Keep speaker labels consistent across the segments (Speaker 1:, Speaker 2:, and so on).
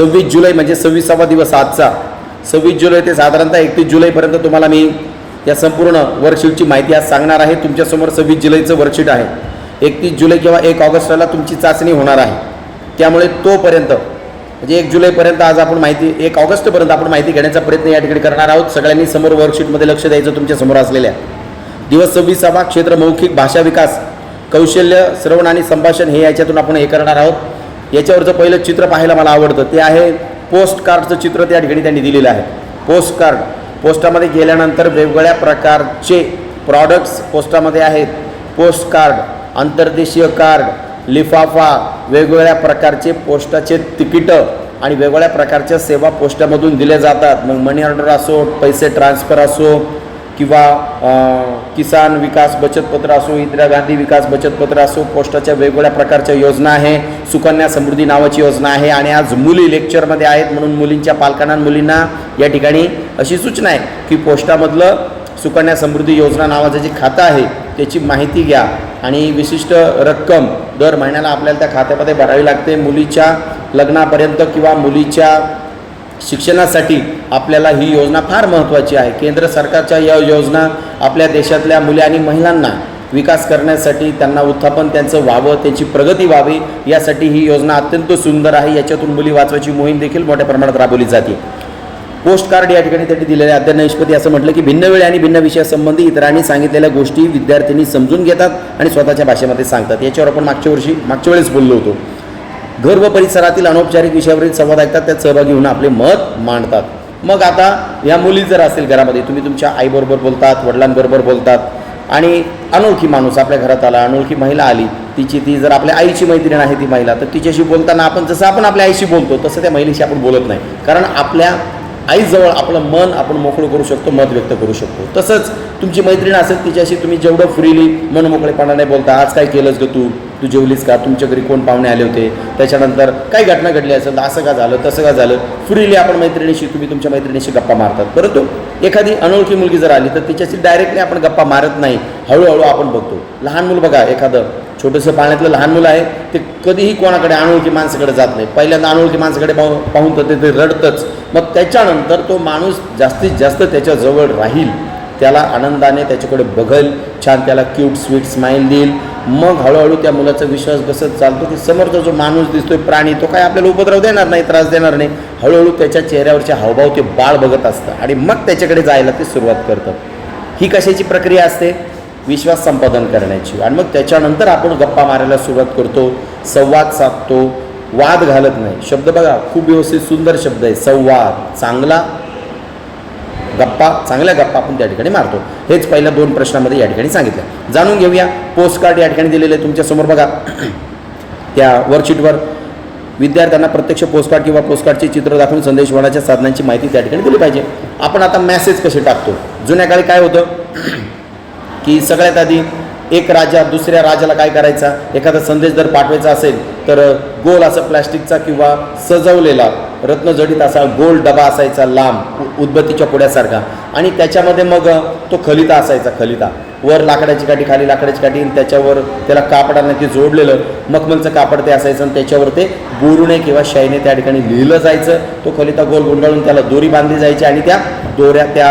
Speaker 1: 26 जुलै म्हणजे 26वा दिवस आजचा 26 जुलै ते साधारणतः 31 जुलैपर्यंत तुम्हाला मी या संपूर्ण वर्कशीटची माहिती आज सांगणार आहे. तुमच्यासमोर 26 जुलैचं वर्कशीट आहे. 31 जुलै किंवा 1 ऑगस्टला तुमची चाचणी होणार आहे. त्यामुळे तोपर्यंत म्हणजे 1 जुलैपर्यंत आज आपण माहिती 1 ऑगस्टपर्यंत आपण माहिती घेण्याचा प्रयत्न या ठिकाणी करणार आहोत. सगळ्यांनी समोर वर्कशीटमध्ये लक्ष द्यायचं. तुमच्यासमोर असलेल्या दिवस 26वा क्षेत्र मौखिक भाषा विकास कौशल्य श्रवण आणि संभाषण हे याच्यातून आपण हे करणार आहोत. याच्यावरचं पहिलं चित्र पाहायला मला आवडतं ते आहे पोस्ट कार्डचं चित्र. त्या ठिकाणी त्यांनी दिलेलं आहे पोस्ट कार्ड. पोस्टामध्ये गेल्यानंतर वेगवेगळ्या प्रकारचे प्रॉडक्ट्स पोस्टामध्ये आहेत. पोस्ट कार्ड, अंतर्देशीय कार्ड, लिफाफा, वेगवेगळ्या प्रकारचे पोस्टाचे तिकीटं आणि वेगवेगळ्या प्रकारच्या सेवा पोस्टामधून दिल्या जातात. मग मनी ऑर्डर असो, पैसे ट्रान्सफर असो किंवा किसान विकास बचत पत्र असो, इंदिरा गांधी विकास बचत पत्र असो, पोस्टाच्या वेगवेगळ्या प्रकारच्या योजना आहे. सुकन्या समृद्धी नावाची योजना आहे. आणि आज मुली लेक्चरमध्ये आहेत म्हणून मुलींच्या पालकांना मुलींना या ठिकाणी अशी सूचना आहे की पोस्टामधलं सुकन्या समृद्धी योजना नावाचं जे खातं आहे त्याची माहिती घ्या आणि विशिष्ट रक्कम दर महिन्याला आपल्याला त्या खात्यामध्ये भरावी लागते. मुलीच्या लग्नापर्यंत किंवा मुलीच्या शिक्षणासाठी आपल्याला ही योजना फार महत्त्वाची आहे. केंद्र सरकारच्या या योजना आपल्या देशातल्या मुली आणि महिलांना विकास करण्यासाठी, त्यांना उत्थापन त्यांचं व्हावं, त्यांची प्रगती व्हावी यासाठी ही योजना अत्यंत सुंदर आहे. याच्यातून मुली वाचवायची मोहीम देखील मोठ्या प्रमाणात राबवली जाते. पोस्ट कार्ड या ठिकाणी त्यांनी दिलेले अध्ययन निष्पत्ती असं म्हटलं की भिन्न वेळ आणि भिन्न विषयासंबंधी इतरांनी सांगितलेल्या गोष्टी विद्यार्थ्यांनी समजून घेतात आणि स्वतःच्या भाषेमध्ये सांगतात. याच्यावर आपण मागच्या वेळेस बोललो होतो. घर व परिसरातील अनौपचारिक विषयावरील संवाद ऐकतात, त्यात सहभागी होऊन आपले मत मांडतात. मग आता या मुली जर असेल घरामध्ये, तुम्ही तुमच्या आईबरोबर बोलतात, वडिलांबरोबर बोलतात आणि अनोळखी माणूस आपल्या घरात आला, अनोळखी महिला आली, ती जर आपल्या आईची मैत्रीण आहे ती महिला, तर तिच्याशी बोलताना आपण आपल्या आईशी बोलतो तसं त्या महिलेशी आपण बोलत नाही. कारण आपल्या आईजवळ आपलं मन आपण मोकळं करू शकतो, मत व्यक्त करू शकतो. तसंच तुमची मैत्रीण असेल तिच्याशी तुम्ही जेवढं फ्रीली मन मोकळेपणाने बोलता, आज काय केलंस ग तू जेवलीस का, तुमच्या घरी कोण पाहुणे आले होते, त्याच्यानंतर काही घटना घडली असेल तर असं का झालं तसं का झालं, फ्रीली आपण तुम्ही तुमच्या मैत्रिणीशी गप्पा मारतात. परंतु एखादी अनोळखी मुलगी जर आली तर तिच्याशी डायरेक्टली आपण गप्पा मारत नाही, हळूहळू आपण बघतो. लहान मुलं बघा, एखादं छोटंसं पाळण्यातलं लहान मुलं आहे ते कधीही कोणाकडे अनोळखी माणसाकडे जात नाही. पहिल्यांदा अनोळखी माणसाकडे पाहून तर ते रडतंच. मग त्याच्यानंतर तो माणूस जास्तीत जास्त त्याच्याजवळ राहील, त्याला आनंदाने त्याच्याकडे बघेल, छान त्याला क्यूट स्वीट स्माईल देईल. मग हळूहळू त्या मुलाचा विश्वास बसत चालतो की समोरचा जो माणूस दिसतोय प्राणी, तो काय आपल्याला उपद्रव देणार नाही, त्रास देणार नाही. हळूहळू त्याच्या चेहऱ्यावरचे हावभाव ते बाळ बघत असतं आणि मग त्याच्याकडे जायला ते सुरुवात करतं. ही कशाची प्रक्रिया असते? विश्वास संपादन करण्याची. आणि मग त्याच्यानंतर आपण गप्पा मारायला सुरुवात करतो, संवाद साधतो, वाद घालत नाही. शब्द बघा, खूप व्यवस्थित सुंदर शब्द आहे. संवाद, चांगल्या गप्पा आपण त्या ठिकाणी मारतो. हेच पहिल्या 2 प्रश्नामध्ये या ठिकाणी सांगितलं. जाणून घेऊया. पोस्ट कार्ड या ठिकाणी दिलेले आहे तुमच्यासमोर बघा. त्या वर्कशीटवर विद्यार्थ्यांना प्रत्यक्ष पोस्टकार्ड किंवा पोस्टकार्डचे चित्र दाखवून संदेशवहनाच्या साधनांची माहिती त्या ठिकाणी दिली पाहिजे. आपण आता मेसेज कसे टाकतो? जुन्या काळी काय होतं की सगळ्यात आधी एक राजा दुसऱ्या राजाला काय करायचा, एखादा संदेश जर पाठवायचा असेल तर गोल असं प्लॅस्टिकचा किंवा सजवलेला रत्नजडित असा गोल डबा असायचा, लांब उदबत्तीच्या पुड्यासारखा, आणि त्याच्यामध्ये मग तो खलिता असायचा. खलिता वर लाकडाची काठी, खाली लाकडाची काठी, आणि त्याच्यावर त्याला कापडाने ते जोडलेलं मखमलचं कापड ते असायचं आणि त्याच्यावर ते बोरुणे किंवा शाईने त्या ठिकाणी लिहिलं जायचं. तो खलिता गोल गुंडाळून त्याला दोरी बांधली जायची आणि त्या दोऱ्या त्या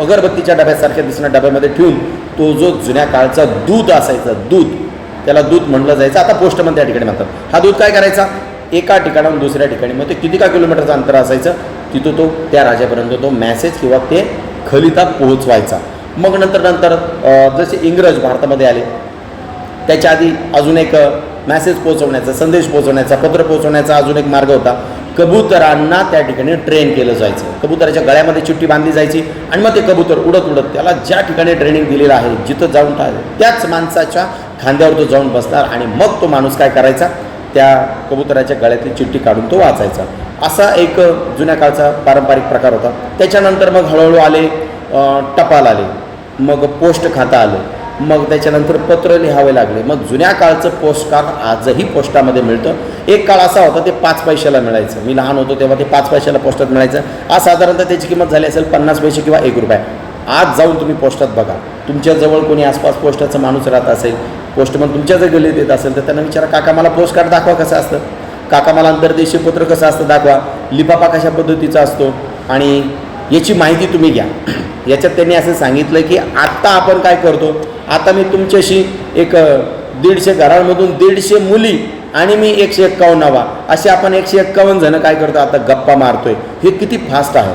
Speaker 1: अगरबत्तीच्या डब्यासारख्या दिसणाऱ्या डब्यामध्ये ठेवून तो जो जुन्या काळचा दूध असायचा, त्याला दूध म्हणलं जायचं. आता पोस्टमन त्या ठिकाणी म्हणतात. हा दूध काय करायचा, एका ठिकाणाहून दुसऱ्या ठिकाणी, मग ते किती का किलोमीटरचं अंतर असायचं, तिथं तो त्या राजापर्यंत तो मेसेज किंवा ते खलिता पोहोचवायचा. मग नंतर जसे इंग्रज भारतामध्ये आले त्याच्या आधी अजून एक मेसेज पोहोचवण्याचा, संदेश पोहोचवण्याचा, पत्र पोहोचवण्याचा अजून एक मार्ग होता. कबुतरांना त्या ठिकाणी ट्रेन केलं जायचं. कबुतराच्या गळ्यामध्ये चिठ्ठी बांधली जायची आणि मग ते कबूतर उडत त्याला ज्या ठिकाणी ट्रेनिंग दिलेलं आहे, जिथं जाऊन त्याच माणसाच्या खांद्यावर तो जाऊन बसणार आणि मग तो माणूस काय करायचा, त्या कबुतराच्या गळ्यातली चिठ्ठी काढून तो वाचायचा. असा एक जुन्या काळचा पारंपरिक प्रकार होता. त्याच्यानंतर मग हळूहळू आले टपाल आले, मग पोस्ट खातं आलं, मग त्याच्यानंतर पत्र लिहावे लागले. मग जुन्या काळचं पोस्टकार्ड आजही पोस्टामध्ये मिळतं. एक काळ असा होता ते 5 पैशाला मिळायचं. मी लहान होतो तेव्हा ते 5 पैशाला पोस्टात मिळायचं. आज साधारणतः त्याची किंमत झाली असेल 50 पैसे किंवा 1 रुपया. आज जाऊन तुम्ही पोस्टात बघा, तुमच्याजवळ कोणी आसपास पोस्टाचा माणूस राहत असेल, पोस्टमन तुमच्या जर गल्लीत येत असेल तर त्यांना विचारा, काका मला पोस्टकार्ड दाखवा कसं असतं. काका मला अंतर्देशीय पत्र कसं असतं दाखवा, लिफाफा कशा पद्धतीचा असतो आणि याची माहिती तुम्ही घ्या. याच्यात त्यांनी असं सांगितलं की आत्ता आपण काय करतो, आता मी तुमच्याशी एक 150 घरांमधून 150 मुली आणि मी 151 असे आपण 151 जण काय करतो आता गप्पा मारतोय. हे किती फास्ट आहे.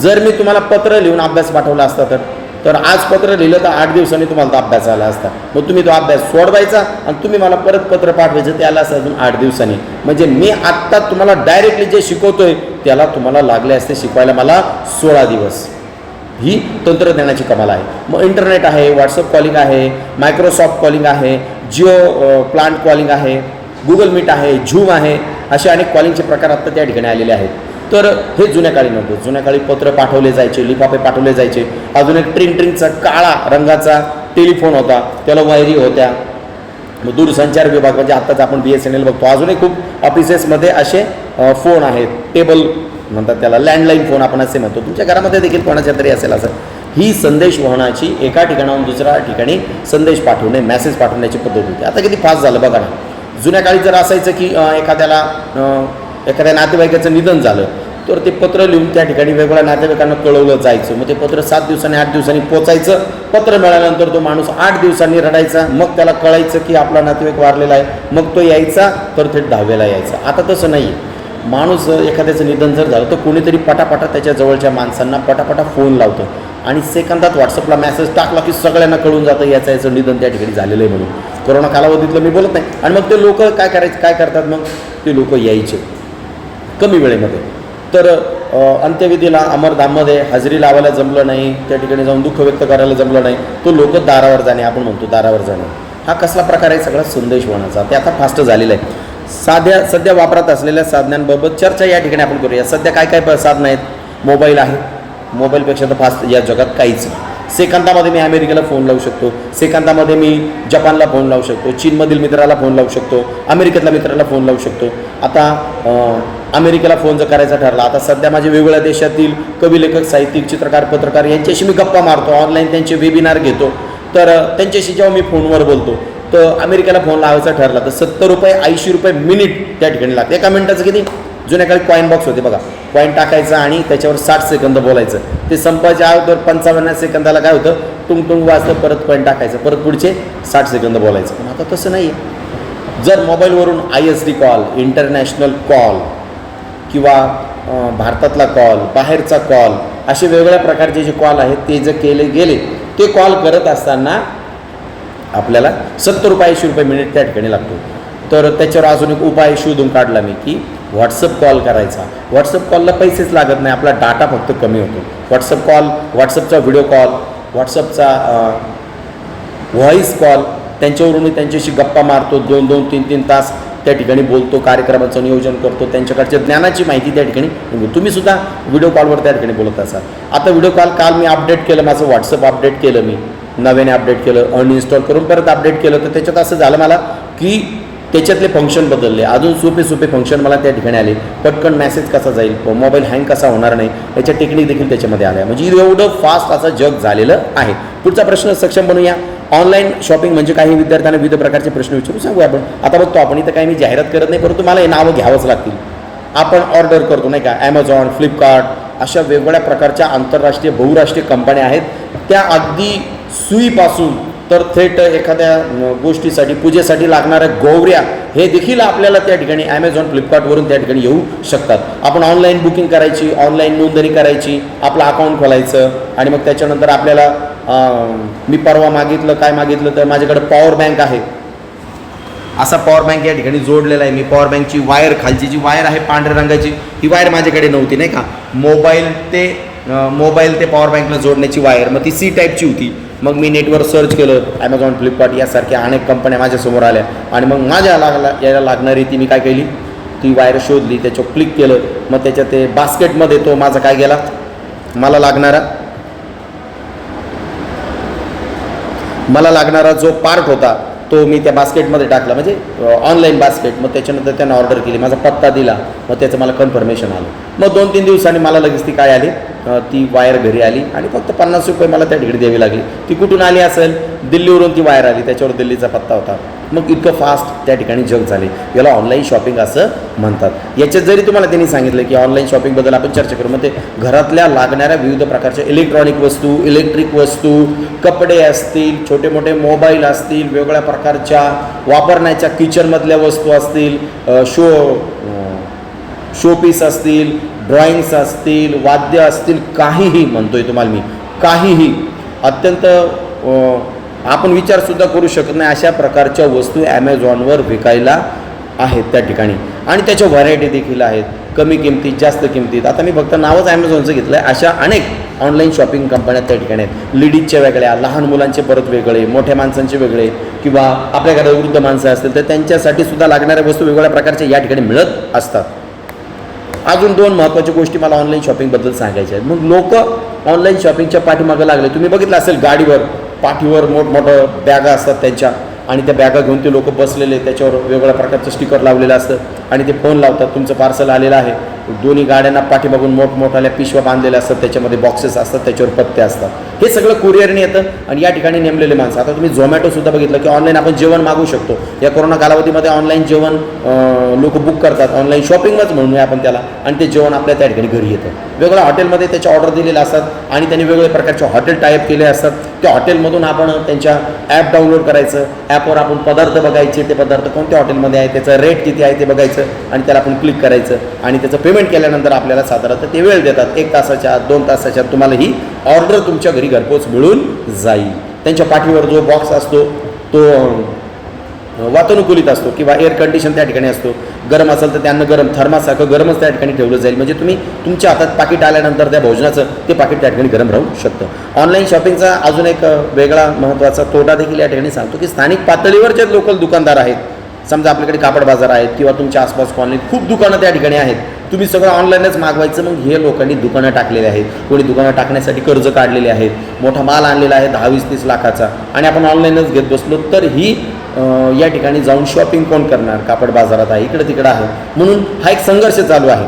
Speaker 1: जर मी तुम्हाला पत्र लिहून अभ्यास पाठवला असता तर आज पत्र लिहिलं तर 8 दिवसांनी तुम्हाला तो अभ्यास आला असता. मग तुम्ही तो अभ्यास सोडवायचा आणि तुम्ही मला परत पत्र पाठवायचं, त्याला असं अजून 8 दिवसांनी. म्हणजे मी आत्ता तुम्हाला डायरेक्टली जे शिकवतोय त्याला तुम्हाला लागले असते शिकवायला मला 16 दिवस. ही तंत्रज्ञानाची कमाल आहे. मग इंटरनेट आहे, व्हॉट्सअप कॉलिंग आहे, मायक्रोसॉफ्ट कॉलिंग आहे, जिओ प्लांट कॉलिंग आहे, गुगल मीट आहे, झूम आहे, असे अनेक कॉलिंगचे प्रकार आत्ता त्या ठिकाणी आलेले आहेत. तर हे जुन्या काळी नव्हतं. जुन्या काळी पत्र पाठवले जायचे, लिफाफे पाठवले जायचे. अजून एक ट्रिंगचा काळा रंगाचा टेलिफोन होता, त्याला वायरी होत्या. मग दूरसंचार विभाग म्हणजे आत्ताच आपण BSNL बघतो. अजूनही खूप ऑफिसेसमध्ये असे फोन आहेत, टेबल म्हणतात त्याला, लँडलाईन फोन आपण असे म्हणतो. तुमच्या घरामध्ये देखील कोणाच्या तरी असेल असं. ही संदेश वहनाची एका ठिकाणाहून दुसऱ्या ठिकाणी संदेश पाठवणे, मेसेज पाठवण्याची पद्धत होती. आता किती फास्ट झालं बघा ना. जुन्या काळी जर असायचं की एखाद्या नातेवाईकाचं निधन झालं तर ते पत्र लिहून त्या ठिकाणी वेगवेगळ्या नातेवाईकांना कळवलं जायचं. मग ते पत्र 7 दिवसांनी 8 दिवसांनी पोचायचं. पत्र मिळाल्यानंतर तो माणूस 8 दिवसांनी रडायचा. मग त्याला कळायचं की आपला नातेवाईक वारलेला आहे. मग तो यायचा तर थेट 10वेला यायचा. आता तसं नाही आहे. माणूस एखाद्याचं निधन जर झालं तर कोणीतरी पटापटा त्याच्या जवळच्या माणसांना पटापटा फोन लावतं आणि सेकंदात व्हॉट्सअपला मेसेज टाकला की सगळ्यांना कळून जातं याचं निधन त्या ठिकाणी झालेलं आहे म्हणून. कोरोना कालावधीतलं मी बोलत नाही. आणि मग ते लोक काय करतात मग ते लोक यायचे कमी वेळेमध्ये. तर अंत्यविधीला अमरधाममध्ये हजेरी लावायला जमलं नाही, त्या ठिकाणी जाऊन दुःख व्यक्त करायला जमलं नाही, तो लोक दारावर जाणे, आपण म्हणतो दारावर जाणे, हा कसला प्रकार आहे सगळा संदेश होण्याचा. ते आता फास्ट झालेलं आहे. सध्या वापरात असलेल्या साधनांबाबत चर्चा या ठिकाणी आपण करूया. सध्या काय साधनं आहेत. मोबाईल आहे. मोबाईलपेक्षा तर फास्ट या जगात काहीच नाही. सेकंदामध्ये मी अमेरिकेला फोन लावू शकतो, सेकंदामध्ये मी जपानला फोन लावू शकतो, चीनमधील मित्राला फोन लावू शकतो, अमेरिकेतल्या मित्राला फोन लावू शकतो. आता अमेरिकेला फोन जर करायचा ठरला, आता सध्या माझे वेगवेगळ्या देशातील कवी, लेखक, साहित्यिक, चित्रकार, पत्रकार यांच्याशी मी गप्पा मारतो, ऑनलाईन त्यांचे वेबिनार घेतो. तर त्यांच्याशी जेव्हा मी फोनवर बोलतो तर अमेरिकेला फोन लावायचा ठरला तर 70 रुपये 80 रुपये मिनिट त्या ठिकाणी लागते. एका मिनिटाचं किती. जुन्या काळी कॉईन बॉक्स होते बघा, कॉईन टाकायचा आणि त्याच्यावर 60 सेकंद बोलायचं. ते संपायच्या अगोदर 55 सेकंदाला काय होतं, टुंग वाजतं, परत कॉईन टाकायचं, परत पुढचे 60 सेकंद बोलायचं. पण आता तसं नाही आहे. जर मोबाईलवरून ISD कॉल, इंटरनॅशनल कॉल किंवा भारतातला कॉल, बाहेरचा कॉल, असे वेगवेगळ्या प्रकारचे जे कॉल आहेत ते जर केले गेले, ते कॉल करत असताना आपल्याला 70 रुपये 80 रुपये मिनिट त्या ठिकाणी लागतो. तर त्याच्यावर अजून एक उपाय शोधून काढला मी की व्हॉट्सअप कॉल करायचा. व्हॉट्सअप कॉलला पैसेच लागत नाही, आपला डाटा फक्त कमी होतो. व्हॉट्सअप कॉल, व्हॉट्सअपचा व्हिडिओ कॉल, व्हॉट्सअपचा व्हॉईस कॉल, त्यांच्यावरून मी त्यांच्याशी गप्पा मारतो, 2-2, 3-3 तास त्या ठिकाणी बोलतो, कार्यक्रमाचं नियोजन करतो, त्यांच्याकडच्या ज्ञानाची माहिती त्या ठिकाणी. तुम्ही सुद्धा व्हिडिओ कॉलवर त्या ठिकाणी बोलत असाल. आता व्हिडिओ कॉल काल मी अपडेट केलं, माझं व्हॉट्सअप अपडेट केलं, मी नव्याने अपडेट केलं, अनइन्स्टॉल करून परत अपडेट केलं. तर त्याच्यात असं झालं मला की त्याच्यातले फंक्शन बदलले, अजून सोपे फंक्शन मला त्या ठिकाणी आले. पटकन मेसेज कसा जाईल, मोबाईल हँग कसा होणार नाही, याच्या टेक्निक देखील त्याच्यामध्ये आल्या. म्हणजे एवढं फास्ट असं जग झालेलं आहे. पुढचा प्रश्न सक्षम बनूया. ऑनलाईन शॉपिंग म्हणजे काही विद्यार्थ्यांना विविध प्रकारचे प्रश्न विचारू सांगू आपण. आता बघतो आपण इथं काही मी जाहिरात करत नाही, परंतु मला हे नावं घ्यावंच लागतील. आपण ऑर्डर करतो नाही का, ॲमेझॉन, फ्लिपकार्ट, अशा वेगवेगळ्या प्रकारच्या आंतरराष्ट्रीय बहुराष्ट्रीय कंपन्या आहेत. त्या अगदी सुईपासून तर थेट एखाद्या गोष्टीसाठी, पूजेसाठी लागणाऱ्या गोवऱ्या हे देखील आपल्याला त्या ठिकाणी ॲमेझॉन, फ्लिपकार्टवरून त्या ठिकाणी येऊ शकतात. आपण ऑनलाईन बुकिंग करायची, ऑनलाईन नोंदणी करायची, आपलं अकाउंट खोलायचं आणि मग त्याच्यानंतर आपल्याला मी परवा काय मागितलं तर माझ्याकडे पॉवर बँक आहे. असा पॉवर बँक या ठिकाणी जोडलेला आहे. मी पॉवर बँकची वायर, खालची जी वायर आहे पांढऱ्या रंगाची, ही वायर माझ्याकडे नव्हती नाही का. मोबाईल ते पॉवर बँकला जोडण्याची वायर, मग ती C टाईपची होती. मग मी नेटवर सर्च केलं, ॲमेझॉन, फ्लिपकार्ट यासारख्या अनेक कंपन्या माझ्यासमोर आल्या आणि मग माझ्या यायला लागणारी ती मी काय केली, ती वायर शोधली, त्याच्यावर क्लिक केलं. मग त्याच्या ते बास्केटमध्ये तो माझा काय गेला, मला लागणारा जो पार्ट होता तो मी त्या बास्केटमध्ये टाकला, म्हणजे ऑनलाईन बास्केट. मग त्याच्यानंतर त्यांना ऑर्डर केली, माझा पत्ता दिला, मग त्याचं मला कन्फर्मेशन आलं. मग 2-3 दिवसांनी मला लगेच ती काय आली, ती वायर घरी आली आणि फक्त 50 रुपये मला त्या ठिकाणी द्यावी लागली. ती कुठून आली असेल, दिल्लीवरून ती वायर आली, त्याच्यावर दिल्लीचा पत्ता होता. मग इतकं फास्ट त्या ठिकाणी जग झाले. याला ऑनलाईन शॉपिंग असं म्हणतात. याच्यात जरी तुम्हाला त्यांनी सांगितलं की ऑनलाईन शॉपिंगबद्दल आपण चर्चा करू, मग ते घरातल्या लागणाऱ्या विविध प्रकारच्या इलेक्ट्रॉनिक वस्तू, इलेक्ट्रिक वस्तू, कपडे असतील, छोटे मोठे मोबाईल असतील, वेगवेगळ्या प्रकारच्या वापरण्याच्या किचनमधल्या वस्तू असतील, शोपीस असतील, ड्रॉइंग्स असतील, वाद्य असतील, काहीही म्हणतोय तुम्हाला मी, काहीही अत्यंत आपण विचारसुद्धा करू शकत नाही अशा प्रकारच्या वस्तू ॲमेझॉनवर विकायला आहेत त्या ठिकाणी. आणि त्याच्या व्हरायटी देखील आहेत, कमी किमतीत, जास्त किमतीत. आता मी फक्त नावच ॲमेझॉनचं घेतलं आहे. अशा अनेक ऑनलाईन शॉपिंग कंपन्या त्या ठिकाणी आहेत. लेडीजच्या वेगळ्या, लहान मुलांचे परत वेगळे, मोठ्या माणसांचे वेगळे, किंवा आपल्या घरात वृद्ध माणसं असतील तर त्यांच्यासाठी सुद्धा लागणाऱ्या वस्तू वेगवेगळ्या प्रकारच्या या ठिकाणी मिळत असतात. अजून 2 महत्त्वाच्या गोष्टी मला ऑनलाईन शॉपिंगबद्दल सांगायच्या आहेत. मग लोक ऑनलाईन शॉपिंगच्या पाठीमागं लागले. तुम्ही बघितलं असेल गाडीवर, पाठीवर मोठमोठं बॅगा असतात त्यांच्या, आणि त्या बॅगा घेऊन ते लोक बसलेले, त्याच्यावर वेगवेगळ्या प्रकारचं स्टिकर लावलेलं असतं आणि ते फोन लावतात, तुमचं पार्सल आलेलं आहे. दोन्ही गाड्यांना पाठीमागून मोठमोठ्या पिशव्या बांधलेल्या असतात, त्याच्यामध्ये बॉक्सेस असतात, त्याच्यावर पत्ते असतात. हे सगळं कुरिअरने येतं आणि या ठिकाणी नेमलेले माणसं. आता तुम्ही झोमॅटोसुद्धा बघितलं की ऑनलाईन आपण जेवण मागू शकतो. या कोरोना कालावधीमध्ये ऑनलाईन जेवण लोक बुक करतात, ऑनलाईन शॉपिंगच म्हणूया आपण त्याला, आणि ते जेवण आपल्या त्या ठिकाणी घरी येतं. वेगवेगळ्या हॉटेलमध्ये त्याच्या ऑर्डर दिलेल्या असतात आणि त्यांनी वेगवेगळ्या प्रकारचे हॉटेल टाईप केले असतात. त्या हॉटेलमधून आपण त्यांच्या ॲप डाउनलोड करायचं, ॲपवर आपण पदार्थ बघायचे, ते पदार्थ कोणत्या हॉटेलमध्ये आहे, त्याचा रेट किती आहे ते बघायचं आणि त्याला आपण क्लिक करायचं आणि त्याचं पेमेंट केल्यानंतर आपल्याला साधारणतः ते वेळ देतात. 1 तासाच्या 2 तासाच्या तुम्हाला ही ऑर्डर तुमच्या घरी घरपोच मिळून जाईल. त्यांच्या पाठीवर जो बॉक्स असतो तो वातानुकूलित असतो किंवा एअर कंडिशन त्या ठिकाणी असतो. गरम असेल तर त्यांना गरम, थर्मासारखं गरमच त्या ठिकाणी ठेवलं जाईल, म्हणजे तुम्ही तुमच्या हातात पाकिट आल्यानंतर त्या भोजनाचं ते पाकिट त्या ठिकाणी गरम राहू शकतं. ऑनलाईन शॉपिंगचा अजून एक वेगळा महत्त्वाचा तोटा देखील या ठिकाणी सांगतो की स्थानिक पातळीवर जे लोकल दुकानदार आहेत, समजा आपल्याकडे कापड बाजार आहेत किंवा तुमच्या आसपास कॉलनीत खूप दुकानं त्या ठिकाणी आहेत, तुम्ही सगळं ऑनलाईनच मागवायचं. मग हे लोकांनी दुकानं टाकलेली आहेत, कोणी दुकानं टाकण्यासाठी कर्ज काढलेले आहेत, मोठा माल आणलेला आहे 10-20-30 लाखाचा, आणि आपण ऑनलाईनच घेत बसलो तर ही या ठिकाणी जाऊन शॉपिंग कोण करणार? कापड बाजारात आहे, इकडं तिकडं आहे. म्हणून हा एक संघर्ष चालू आहे.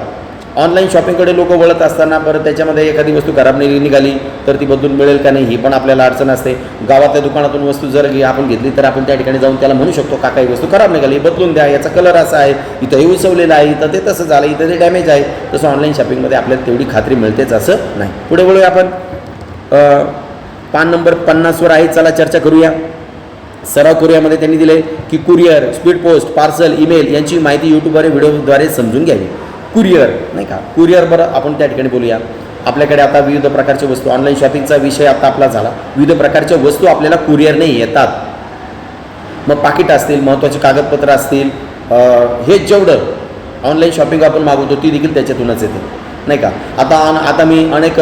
Speaker 1: ऑनलाईन शॉपिंगकडे लोक वळत असताना परत त्याच्यामध्ये एखादी वस्तू खराब निघाली तर ती बदलून मिळेल का नाही ही पण आपल्याला अडचण असते. गावातल्या दुकानातून वस्तू जर आपण घेतली तर आपण त्या ठिकाणी जाऊन त्याला म्हणू शकतो का काही वस्तू खराब निघाली, बदलून द्या, याचा कलर असा आहे, इथं हे उसवलेलं आहे, इथं ते तसं झालं, इथं ते डॅमेज आहे. तसं ऑनलाईन शॉपिंगमध्ये आपल्याला तेवढी खात्री मिळतेच असं नाही. पुढे वळूया आपण. पान नंबर 50वर आहे, चला चर्चा करूया. सराव करूयामध्ये त्यांनी दिले की courier, speed post, parcel, email यांची माहिती यूट्यूबद्वारे व्हिडिओद्वारे समजून घ्यावी. कुरिअर नाही का, कुरिअर बरं आपण त्या ठिकाणी बोलूया. आपल्याकडे आता विविध प्रकारच्या वस्तू, ऑनलाईन शॉपिंगचा विषय आता आपला झाला. विविध प्रकारच्या वस्तू आपल्याला कुरिअरने येतात. मग पाकिट असतील, महत्त्वाचे कागदपत्र असतील, हे जेवढं ऑनलाईन शॉपिंग आपण मागवतो ती देखील त्याच्यातूनच येते नाही का. आता मी अनेक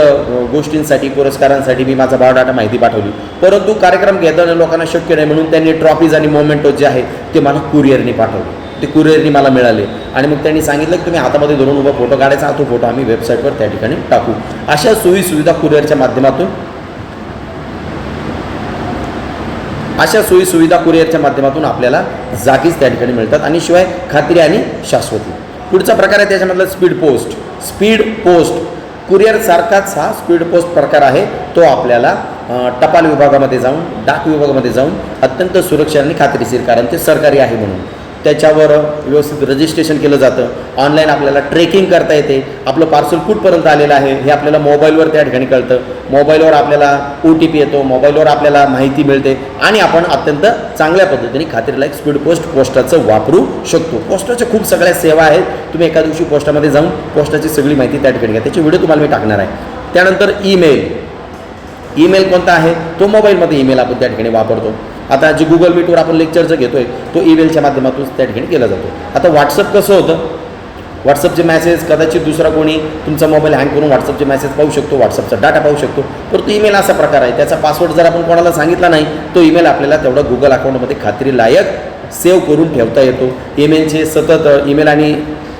Speaker 1: गोष्टींसाठी, पुरस्कारांसाठी मी माझा बायोडाटा माहिती पाठवली, परंतु कार्यक्रम घेताना लोकांना शक्य नाही म्हणून त्यांनी ट्रॉफीज आणि मोमेंटो जे आहे ते मला कुरिअरने पाठवले. ते कुरिअरनी मला मिळाले आणि मग त्यांनी सांगितलं की तुम्ही हातामध्ये धरून उभा फोटो काढायचा, तो फोटो आम्ही वेबसाईटवर त्या ठिकाणी टाकू. अशा सोयीसुविधा कुरिअरच्या माध्यमातून आपल्याला जागीच त्या ठिकाणी मिळतात आणि शिवाय खात्री आणि शाश्वती. पुढचा प्रकार आहे त्याच्यामधला speed post. Speed post courier सारखाच हा स्पीड पोस्ट प्रकार आहे. तो आपल्याला टपाल विभागामध्ये जाऊन, डाक विभागामध्ये जाऊन अत्यंत सुरक्षित आणि खात्रीशीर, कारण ते सरकारी आहे म्हणून त्याच्यावर व्यवस्थित रजिस्ट्रेशन केलं जातं. ऑनलाईन आपल्याला ट्रेकिंग करता येते. आपलं पार्सल कुठपर्यंत आलेलं आहे हे आपल्याला मोबाईलवर त्या ठिकाणी कळतं. मोबाईलवर आपल्याला OTP येतो, मोबाईलवर आपल्याला माहिती मिळते आणि आपण अत्यंत चांगल्या पद्धतीने खात्रीलायक स्पीड पोस्टाचं वापरू शकतो. पोस्टाच्या खूप सगळ्या सेवा आहेत. तुम्ही एका दिवशी पोस्टामध्ये जाऊन पोस्टाची सगळी माहिती त्या ठिकाणी घ्या. त्याची व्हिडिओ तुम्हाला मी टाकणार आहे. त्यानंतर ईमेल कोणता आहे? तो मोबाईलमध्ये ईमेल आपण त्या ठिकाणी वापरतो. आता जे गुगल मीटवर आपण लेक्चरचं घेतोय तो ईमेलच्या माध्यमातून त्या ठिकाणी केला जातो. आता व्हॉट्सअप कसं होतं? व्हॉट्सअपचे मेसेज कदाचित दुसरा कोणी तुमचा मोबाईल हँग करून व्हॉट्सअपचे मेसेज पाहू शकतो, व्हॉट्सअपचा डाटा पाहू शकतो. परंतु ईमेल असा प्रकार आहे, त्याचा पासवर्ड जर आपण कोणाला सांगितला नाही तो ईमेल आपल्याला तेवढा गुगल अकाउंटमध्ये खात्रीलायक सेव्ह करून ठेवता येतो. ईमेलचे सतत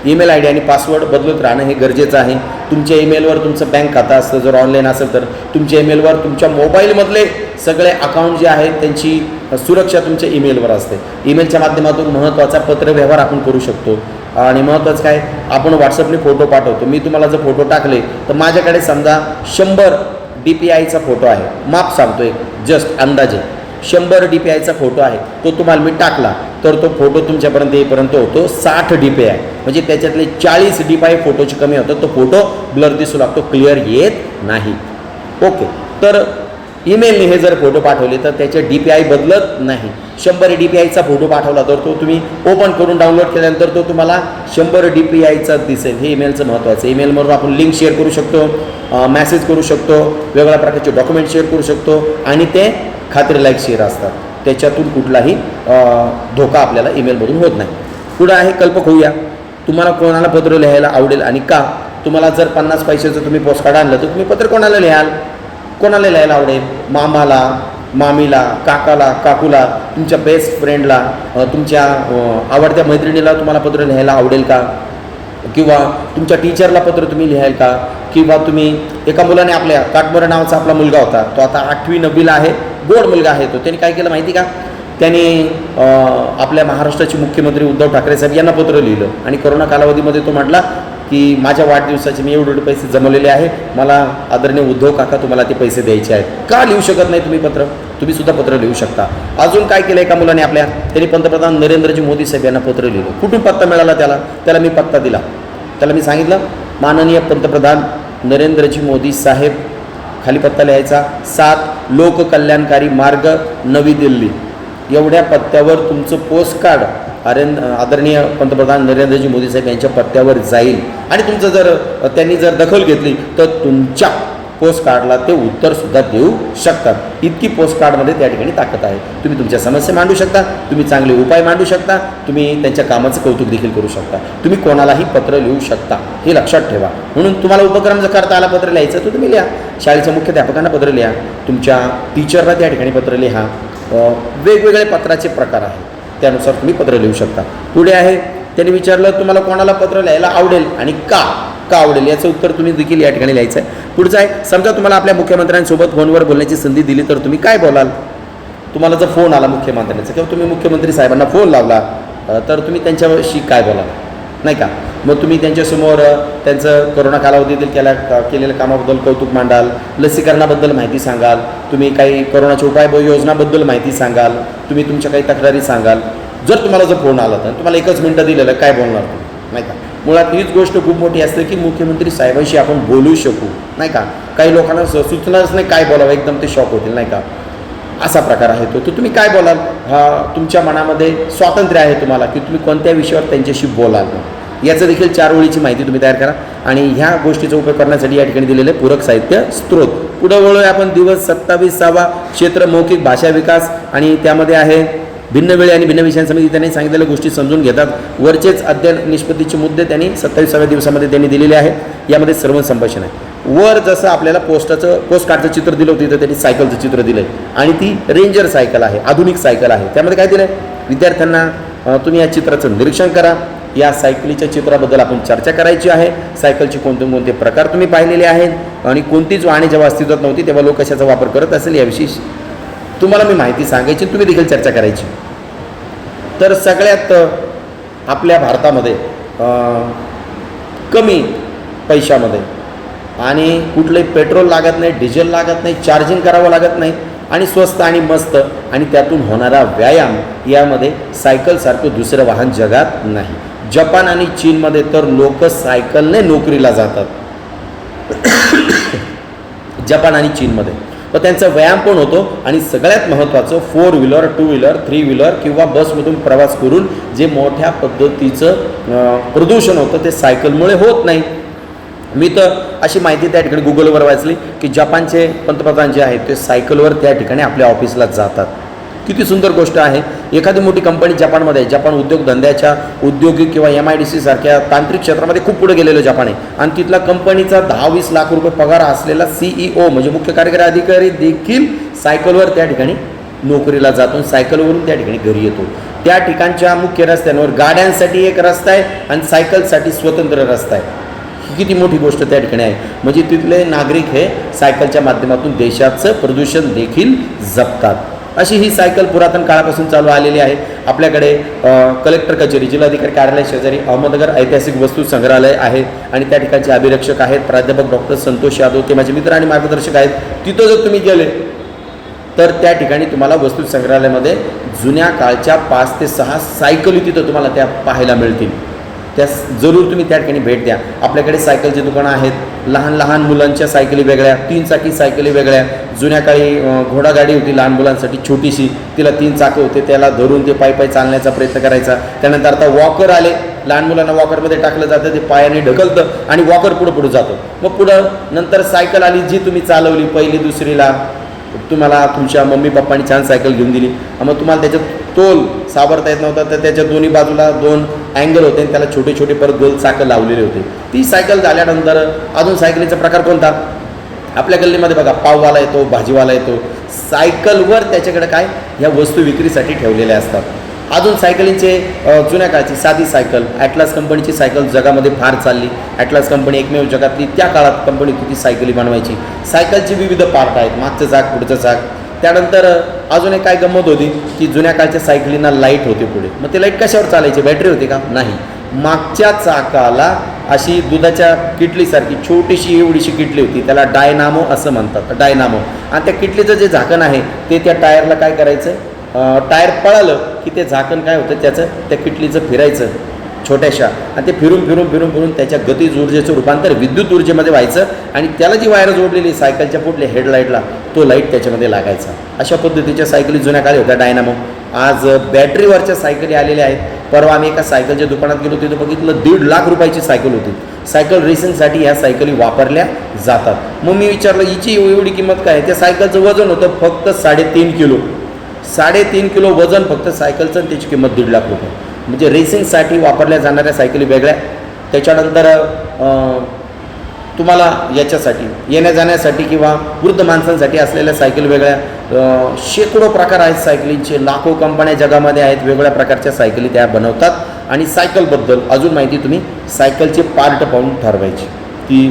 Speaker 1: ईमेल ID आणि पासवर्ड बदलत राहणं हे गरजेचं आहे. तुमच्या ईमेलवर तुमचं बँक खातं असतं, जर ऑनलाईन असेल तर तुमच्या ईमेलवर तुमच्या मोबाईलमधले सगळे अकाउंट जे आहेत त्यांची सुरक्षा तुमच्या ईमेलवर असते. ईमेलच्या माध्यमातून महत्त्वाचा पत्रव्यवहार आपण करू शकतो. आणि महत्त्वाचं काय, आपण व्हॉट्सअपने फोटो पाठवतो. मी तुम्हाला जर फोटो टाकले तर माझ्याकडे समजा 100 DPIचा फोटो आहे, माप सांगतो एक जस्ट अंदाजे. 100 DPIचा फोटो आहे तो तुम्हाला मी टाकला तर तो फोटो तुमच्यापर्यंत येईपर्यंत होतो 60 DPI, म्हणजे त्याच्यातले 40 DPI फोटोची कमी होतं, तो फोटो ब्लर दिसू लागतो, क्लिअर येत नाही. ओके, तर ईमेलने हे जर फोटो पाठवले तर त्याचे DPI बदलत नाही. 100 DPIचा फोटो पाठवला तर तो तुम्ही ओपन करून डाउनलोड केल्यानंतर तो तुम्हाला 100 DPIचा दिसेल. हे ईमेलचं महत्त्वाचं. ईमेलवरून आपण लिंक शेअर करू शकतो, मेसेज करू शकतो, वेगवेगळ्या प्रकारचे डॉक्युमेंट शेअर करू शकतो आणि ते खात्रीलायक शेअर असतात. त्याच्यातून कुठलाही धोका आपल्याला ईमेलमधून होत नाही. पुढं आहे कल्पक होऊया. तुम्हाला कोणाला पत्र लिहायला आवडेल आणि का? तुम्हाला जर 50 पैशाचं तुम्ही पोस्टकार्ड आणलं तर तुम्ही पत्र कोणाला लिहाल? कोणाला लिहायला आवडेल? मामाला, मामीला, काकाला, काकूला, तुमच्या बेस्ट फ्रेंडला, तुमच्या आवडत्या मैत्रिणीला तुम्हाला पत्र लिहायला आवडेल का? किंवा तुमच्या टीचरला पत्र तुम्ही लिहाल का? किंवा तुम्ही एका मुलाने आपल्या काटमोरा नावाचा आपला मुलगा होता, तो आता 8वी 9वीला आहे, गोड मुलगा आहे तो. त्याने काय केलं माहिती का? त्याने आपल्या महाराष्ट्राचे मुख्यमंत्री उद्धव ठाकरे साहेब यांना पत्र लिहिलं आणि करोना कालावधीमध्ये तो म्हटला की माझ्या वाढदिवसाचे मी एवढे पैसे जमवलेले आहे, मला आदरणीय उद्धव काका तुम्हाला ते पैसे द्यायचे आहेत. का लिहू शकत नाही तुम्ही पत्र? तुम्ही सुद्धा पत्र लिहू शकता. अजून काय केलं एका मुलाने आपल्या, त्यांनी पंतप्रधान नरेंद्रजी मोदी साहेब यांना पत्र लिहिलं. कुठून पत्ता मिळाला त्याला मी पत्ता दिला. त्याला मी सांगितलं माननीय पंतप्रधान नरेंद्रजी मोदी साहेब, खाली पत्ता लिहायचा 7 लोककल्याणकारी मार्ग नवी दिल्ली, एवढ्या पत्त्यावर तुमचं पोस्टकार्ड आदरणीय पंतप्रधान नरेंद्रजी मोदी साहेब यांच्या पत्त्यावर जाईल आणि तुमचं जर त्यांनी जर दखल घेतली तर तुमच्या पोस्टकार्डला ते उत्तरसुद्धा देऊ शकतात. इतकी पोस्टकार्डमध्ये त्या ठिकाणी ताकद आहे. तुम्ही तुमच्या समस्या मांडू शकता, तुम्ही चांगले उपाय मांडू शकता, तुम्ही त्यांच्या कामाचं कौतुक देखील करू शकता, तुम्ही कोणालाही पत्र लिहू शकता. हे लक्षात ठेवा. म्हणून तुम्हाला उपक्रम जर करता आला पत्र लिहायचं तर तुम्ही लिहा. शाळेच्या मुख्याध्यापकांना पत्र लिहा, तुमच्या टीचरला त्या ठिकाणी पत्र लिहा. वेगवेगळे पत्राचे प्रकार आहेत, त्यानुसार तुम्ही पत्र लिहू शकता. पुढे आहे त्यांनी विचारलं तुम्हाला कोणाला पत्र लिहायला आवडेल आणि का आवडेल, याचं उत्तर तुम्ही देखील या ठिकाणी लिहायचं आहे. पुढचं आहे समजा तुम्हाला आपल्या मुख्यमंत्र्यांसोबत फोनवर बोलण्याची संधी दिली तर तुम्ही काय बोलाल? तुम्हाला जर फोन आला मुख्यमंत्र्यांचा किंवा तुम्ही मुख्यमंत्री साहेबांना फोन लावला तर तुम्ही त्यांच्याशी काय बोलाल, नाही का? मग तुम्ही त्यांच्यासमोर त्यांचं कोरोना कालावधीतील केलेल्या कामाबद्दल कौतुक मांडाल, लसीकरणाबद्दल माहिती सांगाल, तुम्ही काही कोरोनाच्या उपाययोजनाबद्दल माहिती सांगाल, तुम्ही तुमच्या काही तक्रारी सांगाल. जर तुम्हाला जर फोन आला तर तुम्हाला 1च मिनिटं दिलेलं काय बोलणार तुम्ही, नाही का? मुळात हीच गोष्ट खूप मोठी असते की मुख्यमंत्री साहेबांशी आपण बोलू शकू, नाही का? काही लोकांना सुचणारच नाही काय बोलावं, एकदम ते शॉक होतील, नाही का? असा प्रकार आहे तो. तर तुम्ही काय बोलाल? तुमच्या मनामध्ये स्वातंत्र्य आहे तुम्हाला की तुम्ही कोणत्या विषयावर त्यांच्याशी बोलाल. याचं देखील 4 ओळीची माहिती तुम्ही तयार करा आणि ह्या गोष्टीचा उपयोग करण्यासाठी या ठिकाणी दिलेले पूरक साहित्य स्त्रोत. पुढं वळूया आपण दिवस 27वा क्षेत्र मौखिक भाषा विकास आणि त्यामध्ये आहे भिन्न वेळे आणि भिन्न विषयांसंबंधी त्यांनी सांगितलेल्या गोष्टी समजून घेतात. वरचेच अध्ययन निष्पत्तीचे मुद्दे त्यांनी 27व्या दिवसामध्ये त्यांनी दिलेले आहे. यामध्ये सर्व संभाषण आहे. वर जसं आपल्याला पोस्टकार्डचं चित्र दिलं होतं तर त्यांनी सायकलचं चित्र दिलं आहे आणि ती रेंजर सायकल आहे, आधुनिक सायकल आहे. त्यामध्ये काय दिलं आहे? विद्यार्थ्यांना तुम्ही या चित्राचं निरीक्षण करा. या सायकलीच्या चित्राबद्दल आपण चर्चा करायची आहे. सायकलचे कोणते प्रकार तुम्ही पाहिलेले आहेत आणि कोणतीच वाहने जेव्हा अस्तित्वात नव्हती तेव्हा लोक कशाचा वापर करत असेल याविषयी तुम्हाला मी माहिती सांगायची, तुम्ही देखील चर्चा करायची. तर सगळ्यात आपल्या भारतामध्ये कमी पैशामध्ये आणि कुठलंही पेट्रोल लागत नाही, डिझेल लागत नाही, चार्जिंग करावं लागत नाही आणि स्वस्त आणि मस्त आणि त्यातून होणारा व्यायाम, यामध्ये सायकलसारखं दुसरं वाहन जगात नाही. जपान आणि चीनमध्ये तर लोक सायकलने नोकरीला जातात. जपान आणि चीनमध्ये तर त्यांचा व्यायाम पण होतो आणि सगळ्यात महत्त्वाचं 4 व्हीलर, 2 व्हीलर, 3 व्हीलर किंवा बसमधून प्रवास करून जे मोठ्या पद्धतीचं प्रदूषण होतं ते सायकलमुळे होत नाही. मी तर अशी माहिती त्या ठिकाणी गुगलवर वाचली की जपानचे पंतप्रधान जे आहेत ते सायकलवर त्या ठिकाणी आपल्या ऑफिसला जातात. किती सुंदर गोष्ट आहे. एखादी मोठी कंपनी जपानमध्ये आहे, जपान उद्योगधंद्याच्या औद्योगिक किंवा MIDC सारख्या तांत्रिक क्षेत्रामध्ये खूप पुढे गेलेलं जपान आहे आणि तिथला कंपनीचा 10-20 लाख रुपये पगार असलेला CEO म्हणजे मुख्य कार्यकारी अधिकारी देखील सायकलवर त्या ठिकाणी नोकरीला जातो, सायकलवरून त्या ठिकाणी घरी येतो. त्या ठिकाणच्या मुख्य रस्त्यांवर गाड्यांसाठी एक रस्ता आहे आणि सायकलसाठी स्वतंत्र रस्ता आहे. किती मोठी गोष्ट त्या ठिकाणी आहे. म्हणजे तिथले नागरिक हे सायकलच्या माध्यमातून देशाचं प्रदूषण देखील जपतात. अशी ही सायकल पुरातन काळापासून चालू आलेली आहे. आपल्याकडे कलेक्टर कचेरी, जिल्हाधिकारी कार्यालय शेजारी अहमदनगर ऐतिहासिक वस्तू संग्रहालय आहे आणि त्या ठिकाणचे अभिरक्षक आहेत प्राध्यापक डॉक्टर संतोष यादव, ते माझे मित्र आणि मार्गदर्शक आहेत. तिथं जर तुम्ही गेले तर त्या ठिकाणी तुम्हाला वस्तू संग्रहालयामध्ये जुन्या काळच्या 5 ते 6 सायकली तिथं तुम्हाला त्या पाहायला मिळतील. त्या जरूर तुम्ही त्या ठिकाणी भेट द्या. आपल्याकडे सायकलची दुकानं आहेत. लहान लहान मुलांच्या सायकली वेगळ्या, 3 चाकी सायकली वेगळ्या. जुन्या काळी घोडागाडी होती लहान मुलांसाठी छोटीशी, तिला 3 चाकं होते, त्याला धरून ते पायी चालण्याचा प्रयत्न करायचा. त्यानंतर आता वॉकर आले, लहान मुलांना वॉकरमध्ये टाकलं जातं, ते पायाने ढकलतं आणि वॉकर पुढं जातो. मग पुढं नंतर सायकल आली जी तुम्ही चालवली 1ली 2रीला, तुम्हाला तुमच्या मम्मी पप्पांनी छान सायकल घेऊन दिली. मग तुम्हाला त्याच्यात तोल सावरता येत नव्हता, तर त्याच्या दोन्ही बाजूला 2 अँगल होते आणि त्याला छोटे छोटे परत गोल चाकं लावलेले होते. ती सायकल झाल्यानंतर अजून सायकलीचा प्रकार कोणता? आपल्या गल्लीमध्ये बघा पाववाला येतो, भाजीवाला येतो. सायकलवर त्याच्याकडे काय ह्या वस्तू विक्रीसाठी ठेवलेल्या असतात. अजून सायकलींचे जुन्या काळची साधी सायकल, ॲटलास कंपनीची सायकल जगामध्ये फार चालली. ॲटलास कंपनी एकमेव जगातली त्या काळात कंपनी किती सायकली बनवायची. सायकलचे विविध पार्ट आहेत, मागचं चाक, पुढचं चाक. त्यानंतर अजून एक काय गंमत होती की जुन्या काळच्या सायकलींना लाईट होते पुढे. मग ते लाईट कशावर चालायची? बॅटरी होती का? नाही. मागच्या चाकाला अशी दुधाच्या किटलीसारखी छोटीशी एवढीशी किटली होती, त्याला डायनामो असं म्हणतात, डायनामो. आणि त्या किटलीचं जे झाकण आहे ते त्या टायरला काय करायचं, टायर पळालं की ते झाकण काय होतं त्याचं, त्या किटलीचं फिरायचं छोट्याशा, आणि ते फिरून फिरून फिरून फिरून त्याच्या गतीज ऊर्जेचं रूपांतर विद्युत ऊर्जेमध्ये व्हायचं आणि त्याला जी वायर जोडलेली सायकलच्या पुढल्या हेडलाईटला तो लाईट त्याच्यामध्ये लागायचा. अशा पद्धतीच्या सायकली जुन्या काळी होत्या डायनामो. आज बॅटरीवरच्या सायकली आलेल्या आहेत. परवा आम्ही एका सायकलच्या दुकानात गेलो, तिथं बघितलं 1.5 लाख रुपयाची सायकल होती. सायकल रेसिंगसाठी ह्या सायकली वापरल्या जातात. मग मी विचारलं हिची एवढी किंमत काय? त्या सायकलचं वजन होतं फक्त 3.5 किलो. 3.5 किलो वजन फक्त सायकलचं, आणि त्याची किंमत 1.5 लाख रुपये. म्हणजे रेसिंगसाठी वापरल्या जाणाऱ्या सायकली वेगळ्या. त्याच्यानंतर तुम्हाला याच्यासाठी येण्या जाण्यासाठी किंवा वृद्ध माणसांसाठी असलेल्या सायकल वेगळ्या. शेकडो प्रकार आहेत सायकलींचे, लाखो कंपन्या जगामध्ये आहेत, वेगवेगळ्या प्रकारच्या सायकली त्या बनवतात. आणि सायकलबद्दल अजून माहिती तुम्ही सायकलचे पार्ट पाहून ठरवायची. की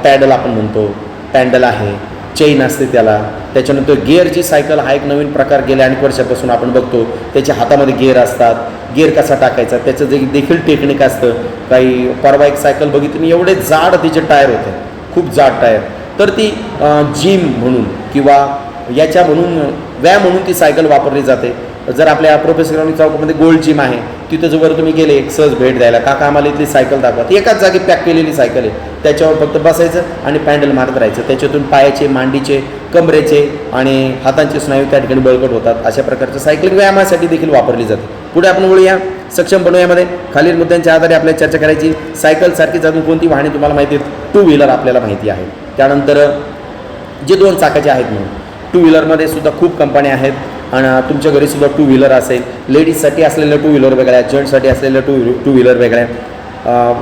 Speaker 1: पॅडल आपण म्हणतो, पॅन्डल आहे, चेन असते त्याला. त्याच्यानंतर गिअरची सायकल हा एक नवीन प्रकार गेल्या अनेक वर्षापासून आपण बघतो. त्याच्या हातामध्ये गिअर असतात, गिअर कसा टाकायचा त्याचं जे देखील टेक्निक असतं. काही परवा एक सायकल बघितली, एवढे जाड तिचे टायर होते, खूप जाड टायर. तर ती जिम म्हणून किंवा याच्या म्हणून व्यायाम म्हणून ती सायकल वापरली जाते. जर आपल्या प्रोफेसर ग्राउंड चौकामध्ये गोल्ड जिम आहे, तिथं जर तुम्ही गेले एक सहज भेट द्यायला, काका आम्हाला इथली सायकल दाखवा, ती एकाच जागी पॅक केलेली सायकल आहे. त्याच्यावर फक्त बसायचं आणि पॅन्डल मारत राहायचं. त्याच्यातून पायाचे, मांडीचे, कमरेचे आणि हातांचे स्नायू त्या ठिकाणी बळकट होतात. अशा प्रकारचं सायकलिंग व्यायामासाठी देखील वापरली जाते. पुढे आपण बोलूया सक्षम बनवूयामध्ये. खालील मुद्द्यांच्या आधारे आपल्याला चर्चा करायची. सायकलसारखीच अजून कोणती वाहने तुम्हाला माहिती आहेत? 2 व्हीलर आपल्याला माहिती आहे. त्यानंतर जे 2 चाकाचे आहेत म्हणून 2 व्हीलरमध्ये सुद्धा खूप कंपन्या आहेत. आणि तुमच्या घरीसुद्धा 2 व्हीलर असेल, लेडीजसाठी असलेल्या 2 व्हीलर वेगळ्या, जेंट्ससाठी असलेल्या 2 व्हीलर वेगळ्या.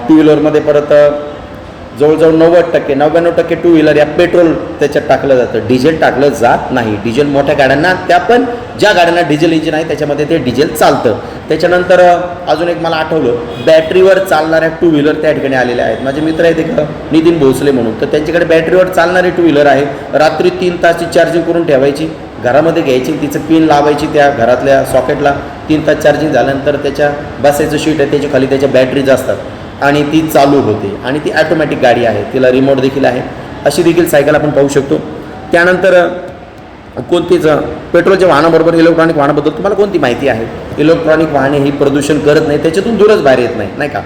Speaker 1: 2 व्हीलरमध्ये परत जवळजवळ 99% 2 व्हीलर या पेट्रोल त्याच्यात टाकलं जातं, डिझेल टाकलं जात नाही. डिझेल मोठ्या गाड्यांना, त्या पण ज्या गाड्यांना डिझेल इंजिन आहे त्याच्यामध्ये ते डिझेल चालतं. त्याच्यानंतर अजून एक मला आठवलं, बॅटरीवर चालणाऱ्या 2 व्हीलर त्या ठिकाणी आलेल्या आहेत. माझे मित्र आहेत एक नितीन भोसले म्हणून, तर त्यांच्याकडे बॅटरीवर चालणारी 2 व्हीलर आहे. रात्री 3 तासची चार्जिंग करून ठेवायची, घरामध्ये घ्यायची, तिचं पिन लावायची त्या घरातल्या सॉकेटला. 3 तास चार्जिंग झाल्यानंतर त्याच्या बसायचं शीट आहे, त्याच्या खाली त्याच्या बॅटरीज असतात आणि ती चालू होते. आणि ती ॲटोमॅटिक गाडी आहे, तिला रिमोट देखील आहे. अशी देखील सायकल आपण पाहू शकतो. त्यानंतर कोणतीच पेट्रोलच्या वाहनाबरोबर इलेक्ट्रॉनिक वाहनाबद्दल तुम्हाला कोणती माहिती आहे? इलेक्ट्रॉनिक वाहने ही प्रदूषण करत नाही, त्याच्यातून दूरच बाहेर येत नाही, नाही का?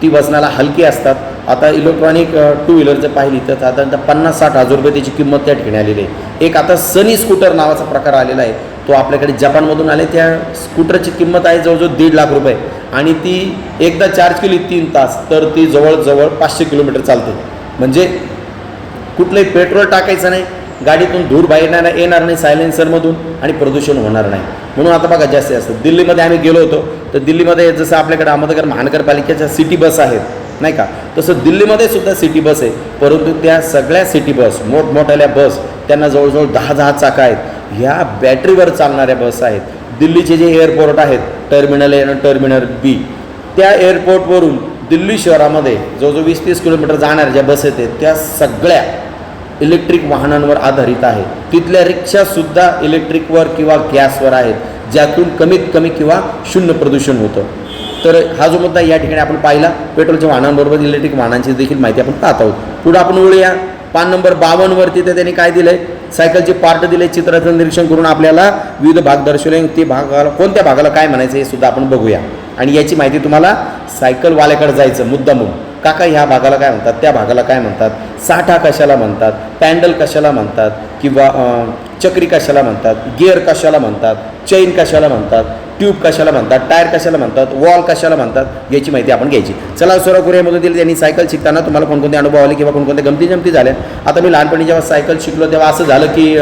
Speaker 1: ती वजनाला हलकी असतात. आता इलेक्ट्रॉनिक 2 व्हीलर जर पाहिली तर साधारणतः 50-60 हजार रुपये त्याची किंमत त्या ठिकाणी आलेली आहे. एक आता सनी स्कूटर नावाचा प्रकार आलेला आहे, तो आपल्याकडे जपानमधून आले. त्या स्कूटरची किंमत आहे जवळजवळ 1.5 लाख रुपये आणि ती एकदा चार्ज केली 3 तास तर ती जवळजवळ 500 किलोमीटर चालते. म्हणजे कुठलंही पेट्रोल टाकायचं नाही, गाडीतून धूर बाहेर येणार नाही सायलेन्सरमधून आणि प्रदूषण होणार नाही. म्हणून आता बघा जास्तीत जास्त दिल्लीमध्ये आम्ही गेलो होतो, तर दिल्लीमध्ये जसं आपल्याकडे अहमदनगर महानगरपालिकेच्या सिटी बस आहेत नाही का, तसं दिल्लीमध्ये सुद्धा सिटी बस आहे. परंतु त्या सगळ्या सिटी बस, मोठमोठ्याल्या बस, त्यांना जवळजवळ 10 चाकं आहेत. ह्या बॅटरीवर चालणाऱ्या बस आहेत. दिल्लीचे जे एअरपोर्ट आहेत, टर्मिनल ए आणि टर्मिनल बी, त्या एअरपोर्टवरून दिल्ली शहरामध्ये जवळजवळ 20-30 किलोमीटर जाणाऱ्या ज्या बस आहेत त्या सगळ्या इलेक्ट्रिक वाहनांवर आधारित आहे. तिथल्या रिक्षासुद्धा इलेक्ट्रिकवर किंवा गॅसवर आहेत, ज्यातून कमीत कमी किंवा 0 प्रदूषण होतं. तर हा जो मुद्दा या ठिकाणी आपण पाहिला, पेट्रोलच्या वाहनांबरोबर इलेक्ट्रिक वाहनांची देखील माहिती आपण पाहत आहोत. पुढे आपण वळूया पान नंबर 52 वरती तर त्यांनी काय दिलंय, सायकलचे पार्ट दिले, चित्राचं निरीक्षण करून आपल्याला विविध भाग दर्शवले. ते भागाला कोणत्या भागाला काय म्हणायचं हे सुद्धा आपण बघूया. आणि याची माहिती तुम्हाला सायकलवाल्याकडे जायचं मुद्दामून, काका ह्या भागाला काय म्हणतात, त्या भागाला काय म्हणतात, साठा कशाला म्हणतात, पॅन्डल कशाला म्हणतात, किंवा चक्री कशाला म्हणतात, गिअर कशाला म्हणतात, चैन कशाला म्हणतात, ट्यूब कशाला म्हणतात, टायर कशाला म्हणतात, वॉल कशाला म्हणतात, याची माहिती आपण घ्यायची. चला सुरुवात करूया. यामधील त्यांनी सायकल शिकताना तुम्हाला कोणकोणते अनुभव आले किंवा कोणकोणत्या गमती झाल्या. आता मी लहानपणी जेव्हा सायकल शिकलो तेव्हा असं झालं की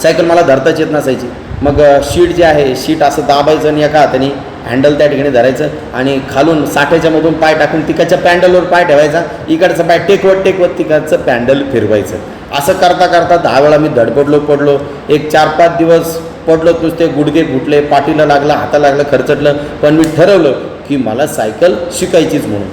Speaker 1: सायकल मला धरताच येत नसायची. मग शीट जे आहे, शीट असं दाबायचं आणि एका हाताने हँडल त्या ठिकाणी धरायचं आणि खालून साठ्याच्या मधून पाय टाकून तिकडच्या पॅन्डलवर पाय ठेवायचा, इकडचं पाय टेकवत तिकडचं पॅन्डल फिरवायचं. असं करता करता 10 वेळा मी पडलो. एक 4-5 दिवस पडलो, नुसते गुडघे फुटले, पाठीला लागलं, हाताला लागलं, खरचटलं. पण मी ठरवलं की मला सायकल शिकायचीच म्हणून.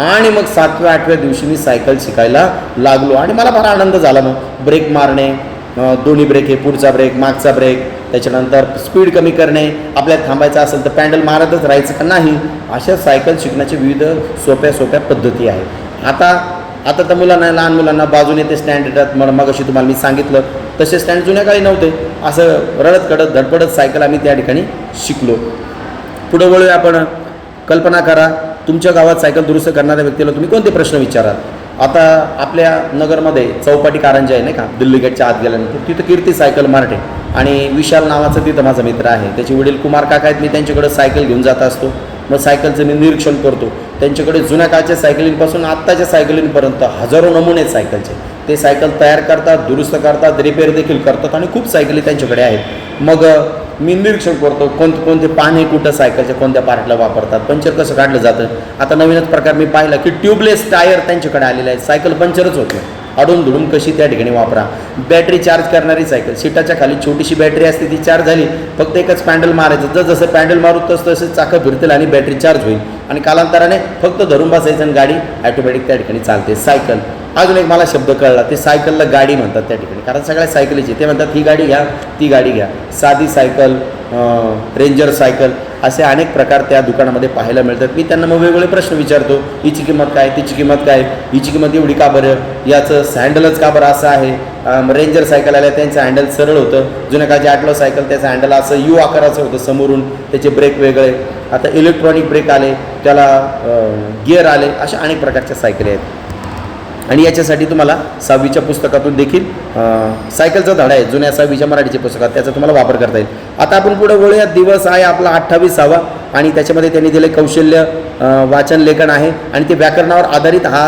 Speaker 1: आणि मग 7व्या-8व्या दिवशी मी सायकल शिकायला लागलो आणि मला फार आनंद झाला. मग ब्रेक मारणे, दोन्ही ब्रेक आहे, पुढचा ब्रेक, मागचा ब्रेक, त्याच्यानंतर स्पीड कमी करणे, आपल्याला थांबायचं असेल तर पॅन्डल मारतच राहायचं का नाही, अशा सायकल शिकण्याचे विविध सोप्या पद्धती आहेत. आता तर मुलांना, लहान मुलांना बाजूने ते स्टँड येतात. मग अशी तुम्हाला मी सांगितलं तसे स्टँड जुन्या काळी नव्हते. असं रडत धडपडत सायकल आम्ही त्या ठिकाणी शिकलो. पुढे वळूया आपण. कल्पना करा, तुमच्या गावात सायकल दुरुस्त करणाऱ्या व्यक्तीला तुम्ही कोणते प्रश्न विचाराल. आता आपल्या नगरमध्ये चौपाटी कारंजा आहे नाही का, दिल्ली गेटच्या आत गेल्यानंतर तिथं कीर्ती सायकल मार्ट आहे आणि विशाल नावाचा तिथं माझा मित्र आहे. त्याचे वडील कुमार काका आहेत. मी त्यांच्याकडे सायकल घेऊन जात असतो. मग सायकलचं मी निरीक्षण करतो. त्यांच्याकडे जुन्या काळच्या सायकलींपासून आत्ताच्या सायकलींपर्यंत हजारो नमुने आहेत सायकलचे. ते सायकल तयार करतात, दुरुस्त करतात, रिपेअर देखील करतात आणि खूप सायकली त्यांच्याकडे आहेत. मग मी निरीक्षण करतो कोणते पाने कुठं सायकलच्या कोणत्या पार्टला वापरतात, पंचर कसं काढलं जातं. आता नवीनच प्रकार मी पाहिला की ट्यूबलेस टायर त्यांच्याकडे आलेले आहेत. सायकल पंचरच होत नाही, अडून धुडून कशी त्या ठिकाणी वापरा. बॅटरी चार्ज करणारी सायकल, सीटाच्या खाली छोटीशी बॅटरी असते, ती चार्ज झाली फक्त एकच पॅन्डल मारायचं, जसं पॅन्डल मारू तसं चाकं फिरतील आणि बॅटरी चार्ज होईल आणि कालांतराने फक्त धरून बसायचं आणि गाडी ॲटोमॅटिक त्या ठिकाणी चालते. सायकल. अजून एक मला शब्द कळला, ते सायकलला गाडी म्हणतात त्या ठिकाणी, कारण सगळ्या सायकलीची ते म्हणतात ही गाडी घ्या, ती गाडी घ्या. साधी सायकल, रेंजर सायकल, असे अनेक प्रकार त्या दुकानामध्ये पाहायला मिळतात. मी त्यांना मग वेगवेगळे प्रश्न विचारतो. हिची किंमत काय, तिची किंमत काय, हिची किंमत एवढी का बरं, याचं हँडलच का बरं असं आहे. रेंजर सायकल आल्या त्यांचं हँडल सरळ होतं. जुन्या काळची ॲटलो सायकल त्याचं हँडल असं यू आकाराचं होतं समोरून, त्याचे ब्रेक वेगळे. आता इलेक्ट्रॉनिक ब्रेक आले, त्याला गिअर आले, अशा अनेक प्रकारच्या सायकली आहेत. आणि याच्यासाठी तुम्हाला 6वीच्या पुस्तकातून देखील सायकलचा धडा आहे, जुन्या 6वीच्या मराठीच्या पुस्तकात, त्याचा तुम्हाला वापर करता येईल. आता आपण पुढे वळूया. दिवस आहे आपला 28वा आणि त्याच्यामध्ये त्यांनी दिले कौशल्य वाचन लेखन आहे आणि ते व्याकरणावर आधारित हा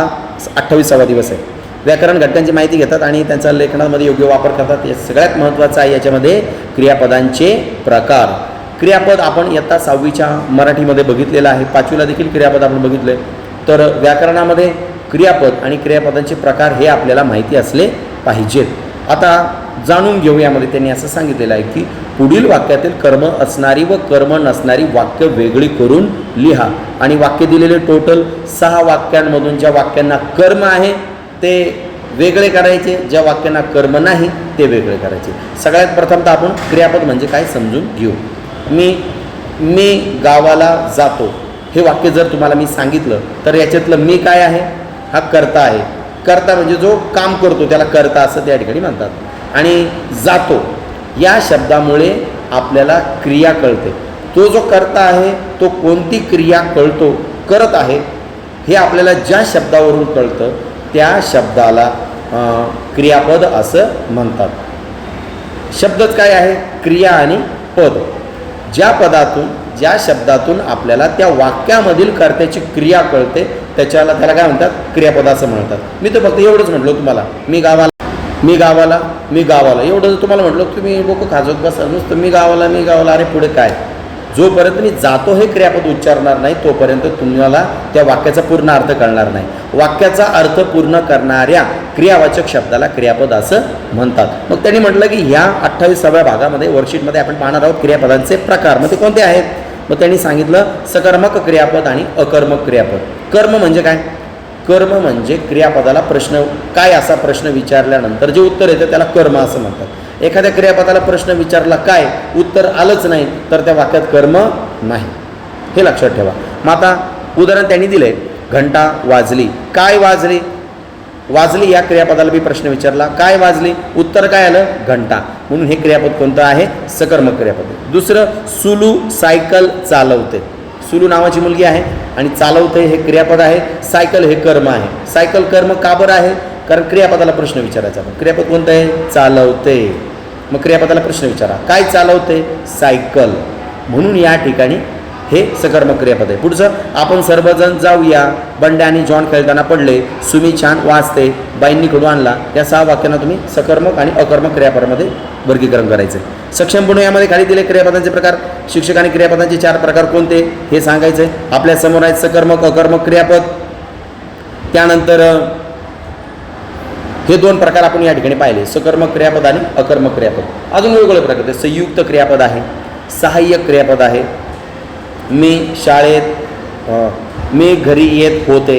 Speaker 1: 28वा दिवस आहे. व्याकरण घटकांची माहिती घेतात आणि त्यांचा लेखनामध्ये योग्य वापर करतात. हे सगळ्यात महत्त्वाचं आहे. याच्यामध्ये क्रियापदांचे प्रकार. क्रियापद आपण इयत्ता 6वीच्या मराठीमध्ये बघितलेलं आहे, 5वीला देखील क्रियापद आपण बघितले. तर व्याकरणामध्ये क्रियापद आणि क्रियापदांचे प्रकार हे आपल्याला माहिती असले पाहिजेत. आता जाणून घेऊ. यामध्ये त्यांनी असं सांगितलेलं आहे की पुढील वाक्यातील कर्म असणारी व कर्म नसणारी वाक्य वेगळी करून लिहा. आणि वाक्य दिलेले टोटल 6 वाक्यांमधून ज्या वाक्यांना कर्म आहे ते वेगळे करायचे, ज्या वाक्यांना कर्म नाही ते वेगळे करायचे. सगळ्यात प्रथमतः आपण क्रियापद म्हणजे काय समजून घेऊ. मी गावाला जातो हे वाक्य जर तुम्हाला मी सांगितलं तर याच्यातलं मी काय आहे, हा कर्ता आहे. कर्ता म्हणजे जो काम करतो त्याला कर्ता असं त्या ठिकाणी म्हणतात. आणि जातो या शब्दामुळे आपल्याला क्रिया कळते. तो जो कर्ता आहे तो कोणती क्रिया करत आहे हे आपल्याला ज्या शब्दावरून कळतं त्या शब्दाला क्रियापद असं म्हणतात. शब्दच काय आहे, क्रिया आणि पद. ज्या शब्दातून आपल्याला त्या वाक्यामधील कर्त्याची क्रिया कळते त्याला काय म्हणतात, क्रियापद असं म्हणतात. मी तर फक्त एवढंच म्हटलो तुम्हाला, मी गावाला एवढं जर तुम्हाला म्हटलं तुम्ही लोक खाजवत बसा नुसतं मी गावाला. अरे पुढे काय, जोपर्यंत मी जातो हे क्रियापद उच्चारणार नाही तोपर्यंत तुम्हाला त्या वाक्याचा पूर्ण अर्थ कळणार नाही. वाक्याचा अर्थ पूर्ण करणाऱ्या क्रियावाचक शब्दाला क्रियापद असं म्हणतात. मग त्यांनी म्हटलं की ह्या 28व्या भागामध्ये वर्कशीटमध्ये आपण पाहणार आहोत क्रियापदांचे प्रकार. मग ते कोणते आहेत. मग त्यांनी सांगितलं सकर्मक क्रियापद आणि अकर्मक क्रियापद. कर्म म्हणजे काय, कर्म म्हणजे क्रियापदाला काय असा प्रश्न विचारल्यानंतर जे उत्तर येतं त्याला कर्म असं म्हणतात. एखाद्या क्रियापदाला प्रश्न विचारला काय, उत्तर आलंच नाही तर त्या वाक्यात कर्म नाही, हे लक्षात ठेवा. मग आता उदाहरण त्यांनी दिले, घंटा वाजली. काय वाजली, वाजली या क्रियापदाला मी प्रश्न विचारला, काय वाजली, उत्तर काय आलं, घंटा. म्हणून हे क्रियापद कोणतं आहे, सकर्मक क्रियापद. दुसरं, सुलू सायकल चालवते. सुलू नावाची मुलगी आहे आणि चालवते हे क्रियापद आहे. सायकल हे कर्म आहे. सायकल कर्म का बरं आहे, कारण क्रियापदाला प्रश्न विचारायचा. क्रियापद कोणतं आहे, चालवते. मग क्रियापदाला प्रश्न विचारा, काय चालवते, सायकल. म्हणून या ठिकाणी हे सकर्मक क्रियापद आहे. पुढचं, आपण सर्वजण जाऊया. बंड्या आणि जॉन खेळताना पडले. सुमी छान वाचते. बाईंनी खडू आणला. या 6 वाक्यांना तुम्ही सकर्मक आणि अकर्मक क्रियापदामध्ये वर्गीकरण करायचं. सक्षमपणे यामध्ये खाली दिले क्रियापदांचे प्रकार. शिक्षक आणि क्रियापदांचे 4 प्रकार कोणते हे सांगायचं आहे. आपल्या समोर आहेत सकर्मक अकर्मक क्रियापद. त्यानंतर हे 2 प्रकार आपण या ठिकाणी पाहिले, सकर्मक क्रियापद आणि अकर्मक क्रियापद. अजून वेगवेगळे प्रकार आहेत. संयुक्त क्रियापद आहे, सहाय्यक क्रियापद आहे. मी शाळेत, मी घरी येत होते.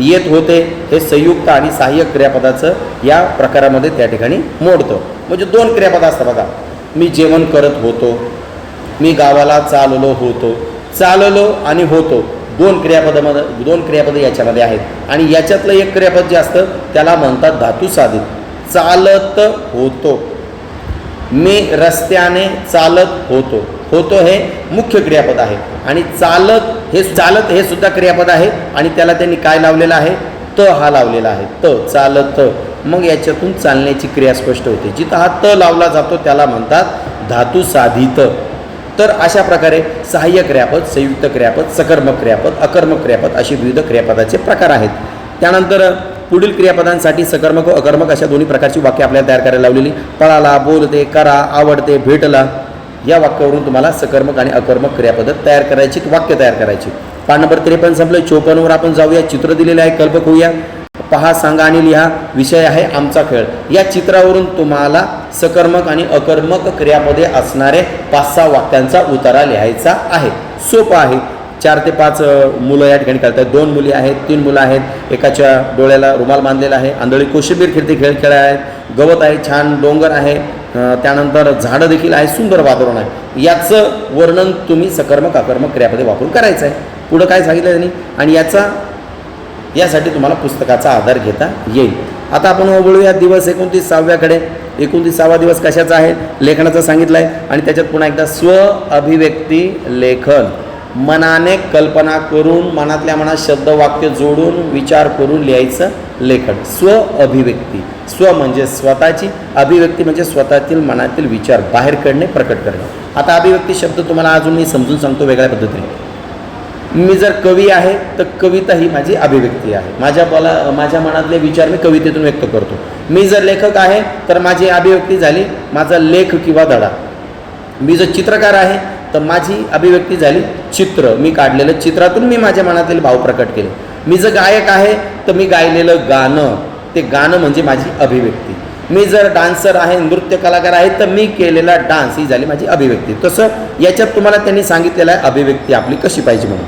Speaker 1: येत होते हे संयुक्त आणि सहाय्यक क्रियापदाचं या प्रकारामध्ये त्या ठिकाणी मोडतं. म्हणजे 2 क्रियापद असतात बघा. मी जेवण करत होतो, मी गावाला चाललो होतो. चाललो आणि होतो 2 क्रियापद याच्यामध्ये आहेत. आणि याच्यातलं एक क्रियापद जे असतं त्याला म्हणतात धातू साधित. चालत होतो, मी रस्त्याने चालत होतो. होतो हे मुख्य क्रियापद आहे आणि चालत हे सुद्धा क्रियापद आहे आणि त्याला त्यांनी काय लावलेलं आहे, त हा लावलेला आहे. त, चालत. मग याच्यातून चालण्याची क्रिया स्पष्ट होते. जिथं हा त लावला जातो त्याला म्हणतात धातू साधित. तर अशा प्रकारे सहाय्य क्रियापद, संयुक्त क्रियापद, सकर्मक क्रियापद, अकर्मक क्रियापद अशी विविध क्रियापदाचे प्रकार आहेत. त्यानंतर पुढील क्रियापदांसाठी सकर्मक व अकर्मक अशा दोन्ही प्रकारची वाक्य आपल्याला तयार करायला लावलेली. पळाला, बोलते, करा, आवडते, भेटला या वाक्यावरून तुम्हाला सकर्मक आणि अकर्मक क्रियापद तयार करायची, वाक्य तयार करायची. पान नंबर 53 संपलं. 54 आपण जाऊया. चित्र दिलेलं आहे, कल्पक होऊया. पहा, सांगा आणि लिहा. विषय आहे आमचा खेळ. या चित्रावरून तुम्हाला सकर्मक आणि अकर्मक क्रियापदे असणारे 5-6 वाक्यांचा उतारा लिहायचा आहे. सोपं आहे. 4 ते 5 मुलं या ठिकाणी खेळतात. 2 मुली आहेत, 3 मुलं आहेत. एकाच्या डोळ्याला रुमाल बांधलेला आहे. आंधळी कोशिंबीर खेळते खेळ आहेत. गवत आहे, छान डोंगर आहे, त्यानंतर झाडं देखील आहे, सुंदर वातावरण आहे. याचं वर्णन तुम्ही सकर्मक अकर्मक क्रियापदे वापरून करायचं आहे. पुढं काय सांगितलं त्यांनी आणि यासाठी तुम्हाला पुस्तकाचा आधार घेता येईल. आता आपण बोलूया दिवस 29कडे. 29वा दिवस कशाचा आहे, लेखनाचा सांगितलं आहे. आणि त्याच्यात पुन्हा एकदा स्व अभिव्यक्ती लेखन. मनाने कल्पना करून, मनातल्या मनात शब्द वाक्य जोडून विचार करून लिहायचं लेखन. स्व अभिव्यक्ती. स्व म्हणजे स्वतःची, अभिव्यक्ती म्हणजे स्वतःतील मनातील विचार बाहेर काढणे, प्रकट करणे. आता अभिव्यक्ती शब्द तुम्हाला अजून मी समजून सांगतो वेगळ्या पद्धतीने. मी जर कवी आहे तर कविता ही माझी अभिव्यक्ती आहे. माझ्या मनातले विचार मी कवितेतून व्यक्त करतो. मी जर लेखक आहे तर माझी अभिव्यक्ती झाली माझा लेख किंवा धडा. मी जर चित्रकार आहे तर माझी अभिव्यक्ती झाली चित्र, मी काढलेलं चित्रातून मी माझ्या मनातील भाव प्रकट केले. मी जर गायक आहे तर मी गायलेलं गाणं, ते गाणं म्हणजे माझी अभिव्यक्ती. मी जर डान्सर आहे, नृत्य कलाकार आहे तर मी केलेला डान्स ही झाली माझी अभिव्यक्ती. तसं याच्यात तुम्हाला त्यांनी सांगितलेलं आहे अभिव्यक्ती आपली कशी पाहिजे म्हणून.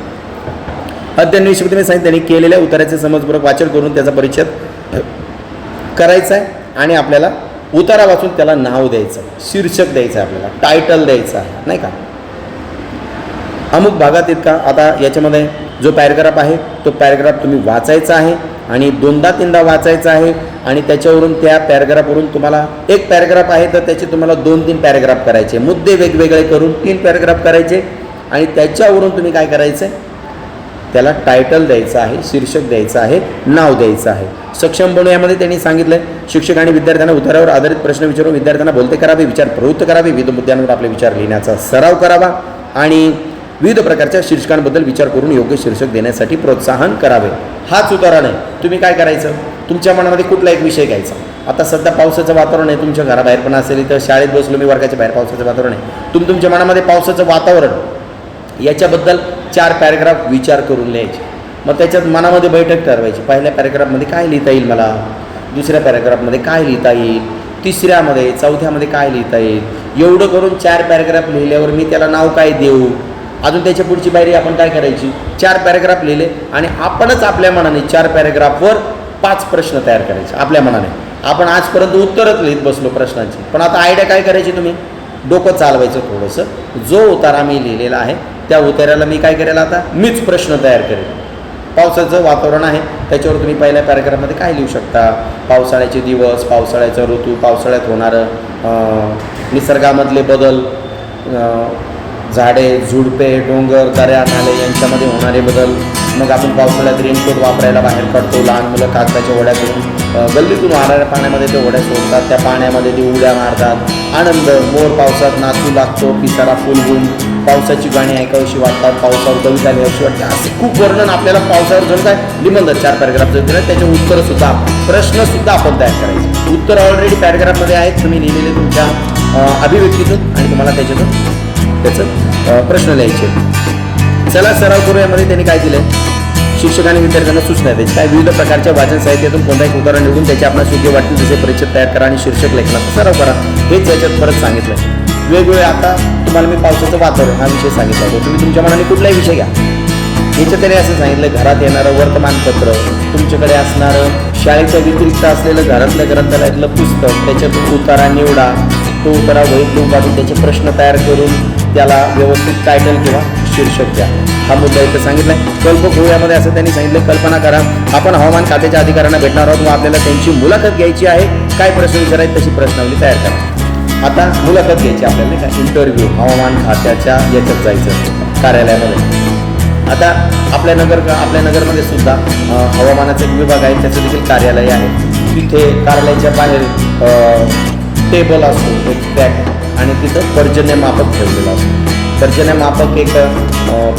Speaker 1: अध्ययन विषयामध्ये सांगितलं त्यांनी केलेल्या उताराचे समजपूर्वक वाचन करून त्याचा परिचय करायचा आहे आणि आपल्याला उतारा वाचून त्याला नाव द्यायचं, शीर्षक द्यायचं आहे, आपल्याला टायटल द्यायचं आहे, नाही का. अमुक भागात इतका. आता याच्यामध्ये जो पॅराग्राफ आहे तो पॅराग्राफ तुम्ही वाचायचा आहे आणि 2दा-3दा वाचायचा आहे आणि त्याच्यावरून त्या पॅराग्राफवरून तुम्हाला एक पॅराग्राफ आहे तर त्याचे तुम्हाला 2-3 पॅराग्राफ करायचे, मुद्दे वेगवेगळे करून 3 पॅराग्राफ करायचे आणि त्याच्यावरून तुम्ही काय करायचं आहे, त्याला टायटल द्यायचं आहे, शीर्षक द्यायचं आहे, नाव द्यायचं आहे. सक्षम बनू यामध्ये त्यांनी सांगितलं शिक्षक आणि विद्यार्थ्यांना उतारावर आधारित प्रश्न विचारून विद्यार्थ्यांना बोलते करावे, विचार प्रवृत्त करावे, विविध मुद्द्यांवर आपले विचार लिहिण्याचा सराव करावा आणि विविध प्रकारच्या शीर्षकांबद्दल विचार करून योग्य शीर्षक देण्यासाठी प्रोत्साहन करावे. हाच उतारा नाही. तुम्ही काय करायचं, तुमच्या मनामध्ये कुठला एक विषय घ्यायचा. आता सध्या पावसाचं वातावरण आहे, तुमच्या घराबाहेर पण असेल, तर शाळेत बसलो मी वर्गाच्या बाहेर, पावसाचं वातावरण आहे. तुमच्या मनामध्ये पावसाचं वातावरण याच्याबद्दल 4 पॅराग्राफ विचार करून लिहायचे. मग त्याच्यात मनामध्ये बैठक ठरवायची. पहिल्या पॅराग्राफमध्ये काय लिहिता येईल मला, दुसऱ्या पॅराग्राफमध्ये काय लिहिता येईल, तिसऱ्यामध्ये, चौथ्यामध्ये काय लिहिता येईल. एवढं करून 4 पॅराग्राफ लिहिल्यावर मी त्याला नाव काय देऊ. अजून त्याच्या पुढची पायरी आपण काय करायची, 4 पॅराग्राफ लिहिले आणि आपणच आपल्या मनाने 4 पॅराग्राफवर 5 प्रश्न तयार करायचे. आपल्या मनाने आपण आजपर्यंत उत्तरच लिहित बसलो प्रश्नांची, पण आता आयडिया काय करायची, तुम्ही डोकं चालवायचं थोडंसं. जो उतारा मी लिहिलेला आहे त्या उतार्याला मी काय करेल, आता मीच प्रश्न तयार करेल. पावसाचं वातावरण आहे त्याच्यावर तुम्ही पहिल्या पॅराग्राफमध्ये काय लिहू शकता? पावसाळ्याचे दिवस, पावसाळ्याचा ऋतू, पावसाळ्यात होणारं निसर्गामधले बदल, झाडे झुडपे, डोंगर, दऱ्या, नाले यांच्यामध्ये होणारे बदल. मग आपण पावसाळ्यात रेनकोट वापरायला बाहेर पडतो. लहान मुलं कागदाच्या होड्या करून गल्लीतून वाहणाऱ्या पाण्यामध्ये ते होड्या सोडतात, त्या पाण्यामध्ये ते उड्या मारतात. आनंद, मोर पावसात नाचू लागतो, पिसारा फुलवून, पावसाची गाणी ऐकावीशी वाटतात, पावसावर कविता लिहावीशी वाटते. असं खूप वर्णन आपल्याला पावसावर जण काय निबंध 4 पॅराग्राफ जर दिलं त्याचे उत्तरंसुद्धा, प्रश्नसुद्धा आपण तयार करायचे. उत्तर ऑलरेडी पॅराग्राफमध्ये आहेत, तुम्ही लिहिलेले तुमच्या अभिव्यक्तीतून आणि तुम्हाला त्याच्यातून त्याचं प्रश्न लिहायचे. चला सराव करू. यामध्ये त्यांनी काय दिलं? शिक्षकांनी विद्यार्थ्यांना सूचना द्यायची. काय विविध प्रकारच्या वाचन साहित्यातून कोणत्याही एक उदाहरण निवडून त्याचे आपल्याला योग्य वाटतील तसे परिच्छेद तयार करा आणि शीर्षक लेखनाचा सराव करा. हेच याच्यात परत सांगितलं आहे. वेगवेगळे आता तुम्हाला मी पावसाचं वातावरण हा विषय सांगितला होता. तुम्ही तुमच्या मनाने कुठलाही विषय घ्या. याच्यात त्याने असं सांगितलं, घरात येणारं वर्तमानपत्र, तुमच्याकडे असणारं शाळेच्या व्यतिरिक्त असलेलं घरातल्या ग्रंथालयातलं पुस्तक, त्याच्यातून उतारा निवडा. तो उतारा वहीत लिहून काढून त्याचे प्रश्न तयार करून त्याला व्यवस्थित टायटल किंवा शीर्षक द्या. हा मुद्दा इथं सांगितला आहे. कल्पक यामध्ये असं त्यांनी सांगितलं, कल्पना करा आपण हवामान खात्याच्या अधिकाऱ्यांना भेटणार आहोत व आपल्याला त्यांची मुलाखत घ्यायची आहे. काय प्रश्न विचारायचे तशी प्रश्नावली तयार करा. आता मुलाखत घ्यायची आपल्याला, नाही का, इंटरव्ह्यू, हवामान खात्याच्या याच्यात जायचं कार्यालयामध्ये. आता आपल्या नगरमध्ये सुद्धा हवामानाचा एक विभाग आहे, त्याचं देखील कार्यालय आहे. तिथे कार्यालयाच्या बाहेर टेबल असतो एक पॅक आणि तिथं पर्जन्यमापक ठेवलेलं असतं. पर्जन्यमापक एक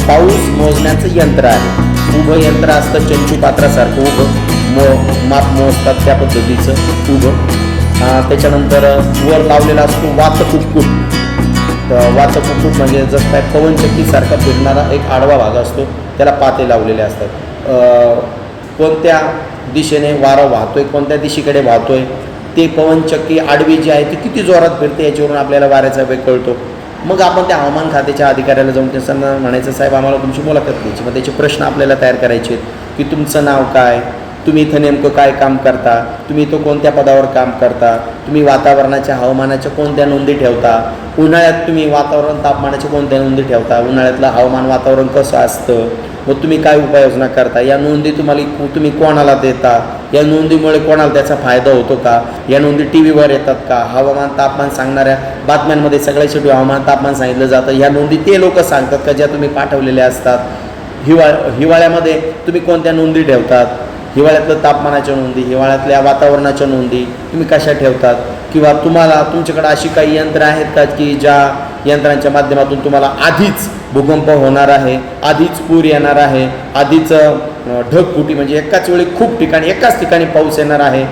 Speaker 1: पाऊस मोजण्याचं यंत्र आहे. उभं यंत्र असतं, चंचूपात्रासारखं उभं माप मोजतात त्या पद्धतीचं उभं. त्याच्यानंतर वर लावलेला असतो वातकुक्कुट. वातकुक्कुट म्हणजे जसं काय पवनचक्कीसारखा फिरणारा एक आडवा भाग असतो, त्याला पाते लावलेले असतात. कोणत्या दिशेने वारा वाहतोय, कोणत्या दिशेकडे वाहतोय, ते पवनचक्की आडवी जी आहे ती किती जोरात फिरते याच्यावरून आपल्याला वाऱ्याचा वेग कळतो. मग आपण त्या हवामान खात्याच्या अधिकाऱ्याला जाऊन त्यांना म्हणायचं, साहेब आम्हाला तुमची मुलाखत घ्यायची. मग त्याचे प्रश्न आपल्याला तयार करायचे की तुमचं नाव काय, तुम्ही इथं नेमकं काय काम करता, तुम्ही इथं कोणत्या पदावर काम करता, तुम्ही वातावरणाच्या हवामानाच्या कोणत्या नोंदी ठेवता, उन्हाळ्यात तुम्ही वातावरण तापमानाच्या कोणत्या नोंदी ठेवता, उन्हाळ्यातलं हवामान वातावरण कसं असतं, मग तुम्ही काय उपाययोजना करता, या नोंदी तुम्ही कोणाला देता, या नोंदीमुळे कोणाला त्याचा फायदा होतो का, या नोंदी टी व्हीवर येतात का, हवामान तापमान सांगणाऱ्या बातम्यांमध्ये सगळ्यात शेवटी हवामान तापमान सांगितलं जातं, ह्या नोंदी ते लोक सांगतात का ज्या तुम्ही पाठवलेल्या असतात. हिवाळ्यामध्ये तुम्ही कोणत्या नोंदी ठेवतात, हिवाळ्यातलं तापमानाच्या नोंदी, हिवाळ्यातल्या वातावरणाच्या नोंदी तुम्ही कशा ठेवतात, किंवा तुम्च्याकडे अशी काही यंत्र आहेत का की ज्या यंत्रांच्या माध्यमातून तुम्हाला आधीच भूकंप होणार आहे, आधीच पूर येणार आहे, आधीच ढगफुटी म्हणजे एकाच वेळी खूप ठिकाणी एकाच ठिकाणी पाऊस येणार आहे,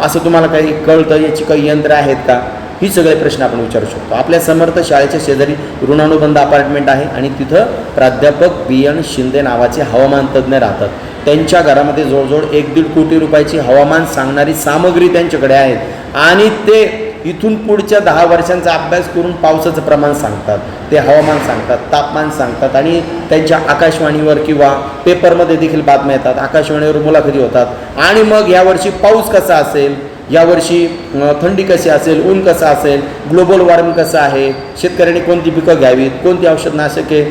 Speaker 1: असं तुम्हाला काही कळतं, याची काही यंत्र आहेत का, ही सगळे प्रश्न आपण विचारू शकतो. आपल्या समर्थ शाळेच्या शेजारी ऋणानुबंध अपार्टमेंट आहे आणि तिथं प्राध्यापक BN शिंदे नावाचे हवामान तज्ज्ञ राहतात. त्यांच्या घरामध्ये जवळजवळ 1-1.5 कोटी रुपयाची हवामान सांगणारी सामग्री त्यांच्याकडे आहेत आणि ते इथून पुढच्या 10 वर्षांचा अभ्यास करून पावसाचं प्रमाण सांगतात, ते हवामान सांगतात, तापमान सांगतात आणि त्यांच्या आकाशवाणीवर किंवा पेपरमध्ये देखील बातम्या येतात, आकाशवाणीवर मुलाखती होतात. आणि मग यावर्षी पाऊस कसा असेल, यावर्षी थंडी कशी असेल, ऊन कसं असेल, ग्लोबल वॉर्मिंग कसं आहे, शेतकऱ्यांनी कोणती पिकं घ्यावीत, कोणती औषधनाशके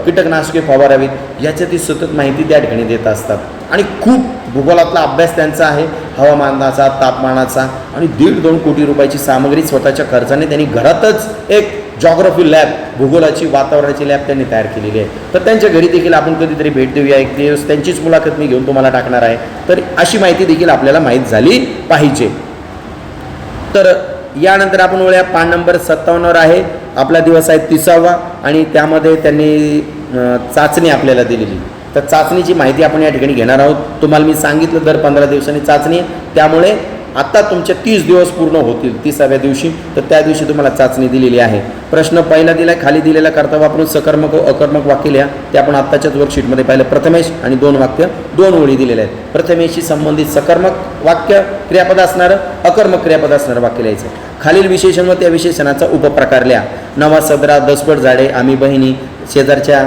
Speaker 1: कीटकनाशके फवारावीत, याच्यातील सतत माहिती त्या ठिकाणी देत असतात. आणि खूप भूगोलातला अभ्यास त्यांचा आहे, हवामानाचा, तापमानाचा, आणि 1.5-2 कोटी रुपयाची सामग्री स्वतःच्या खर्चाने त्यांनी घरातच एक जॉग्रफी लॅब, भूगोलाची वातावरणाची लॅब त्यांनी तयार केलेली आहे. तर त्यांच्या घरी देखील आपण कधीतरी भेट देऊया, एक दिवस त्यांचीच मुलाखत मी घेऊन तुम्हाला टाकणार आहे. तर अशी माहिती देखील आपल्याला माहीत झाली पाहिजे. तर यानंतर आपण वळूया पान नंबर 57वर आहे. आपला दिवस आहे 30वा आणि त्यामध्ये त्यांनी चाचणी आपल्याला दिलेली. तर चाचणीची माहिती आपण या ठिकाणी घेणार आहोत. तुम्हाला मी सांगितलं दर 15 दिवसांनी चाचणी आहे, त्यामुळे आता तुमचे 30 दिवस पूर्ण होतील 30व्या दिवशी. तर त्या दिवशी तुम्हाला चाचणी दिलेली आहे. प्रश्न पहिला दिला आहे, खाली दिलेला कर्ता वापरून सकर्मक व अकर्मक वाक्य लिहा. ते आपण आत्ताच्याच वर्कशीटमध्ये पाहिलं. प्रथमेश आणि 2 वाक्य 2 ओळी दिलेल्या आहेत. प्रथमेशशी संबंधित सकर्मक वाक्य क्रियापद असणारं, अकर्मक क्रियापद असणारं वाक्य लिहायचं. खालील विशेषण व त्या विशेषणाचा उपप्रकार लिहा. नवा सदरा, दसपट झाडे, आम्ही बहिणी. शेजारच्या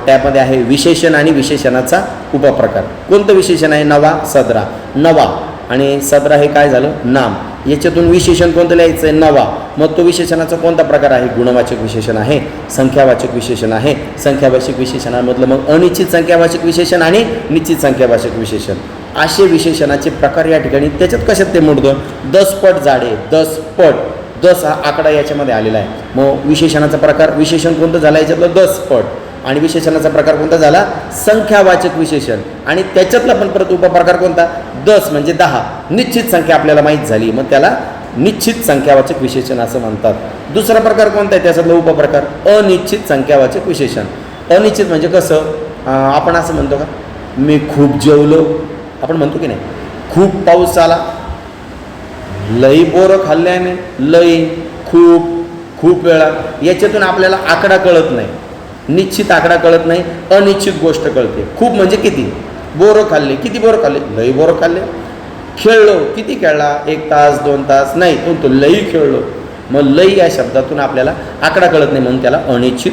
Speaker 1: टॅबमध्ये आहे विशेषण आणि विशेषणाचा उपप्रकार. कोणतं विशेषण आहे? नवा सदरा. नवा आणि सदरा हे काय झालं? नाम. याच्यातून विशेषण कोणतं लिहायचं आहे? नवा. मग तो विशेषणाचा कोणता प्रकार आहे? गुणवाचक विशेषण आहे. संख्यावाचक विशेषण आहे. संख्यावाचक विशेषणामधलं मग अनिश्चित संख्यावाचक विशेषण आणि निश्चित संख्यावाचक विशेषण असे विशेषणाचे प्रकार या ठिकाणी. त्याच्यात कशात ते मोडतं? 10 पट झाडे, 10 पट, 10 हा आकडा याच्यामध्ये आलेला आहे. मग विशेषणाचा प्रकार, विशेषण कोणतं झालं याच्यातलं? 10 पट. आणि विशेषणाचा प्रकार कोणता झाला? संख्यावाचक विशेषण. आणि त्याच्यातला पण परत उपप्रकार कोणता? 10 म्हणजे 10. निश्चित संख्या आपल्याला माहीत झाली, मग त्याला निश्चित संख्यावाचक विशेषण असं म्हणतात. दुसरा प्रकार कोणता आहे त्याच्यातला उपप्रकार? अनिश्चित संख्यावाचक विशेषण. अनिश्चित म्हणजे कसं? आपण असं म्हणतो का, मी खूप जेवलो, आपण म्हणतो की नाही? खूप पाऊस आला, लई बोरं खाल्ल्याने, लई, खूप, खूप वेळा. याच्यातून आपल्याला आकडा कळत नाही, निश्चित आकडा कळत नाही, अनिश्चित गोष्ट कळते. खूप म्हणजे किती? बोरं खाल्ले, किती बोरं खाल्ले? लई बोरं खाल्ले. खेळलो, किती खेळला? 1 तास 2 तास नाही, तो लई खेळलो. मग लई या शब्दातून आपल्याला आकडा कळत नाही, म्हणून त्याला अनिश्चित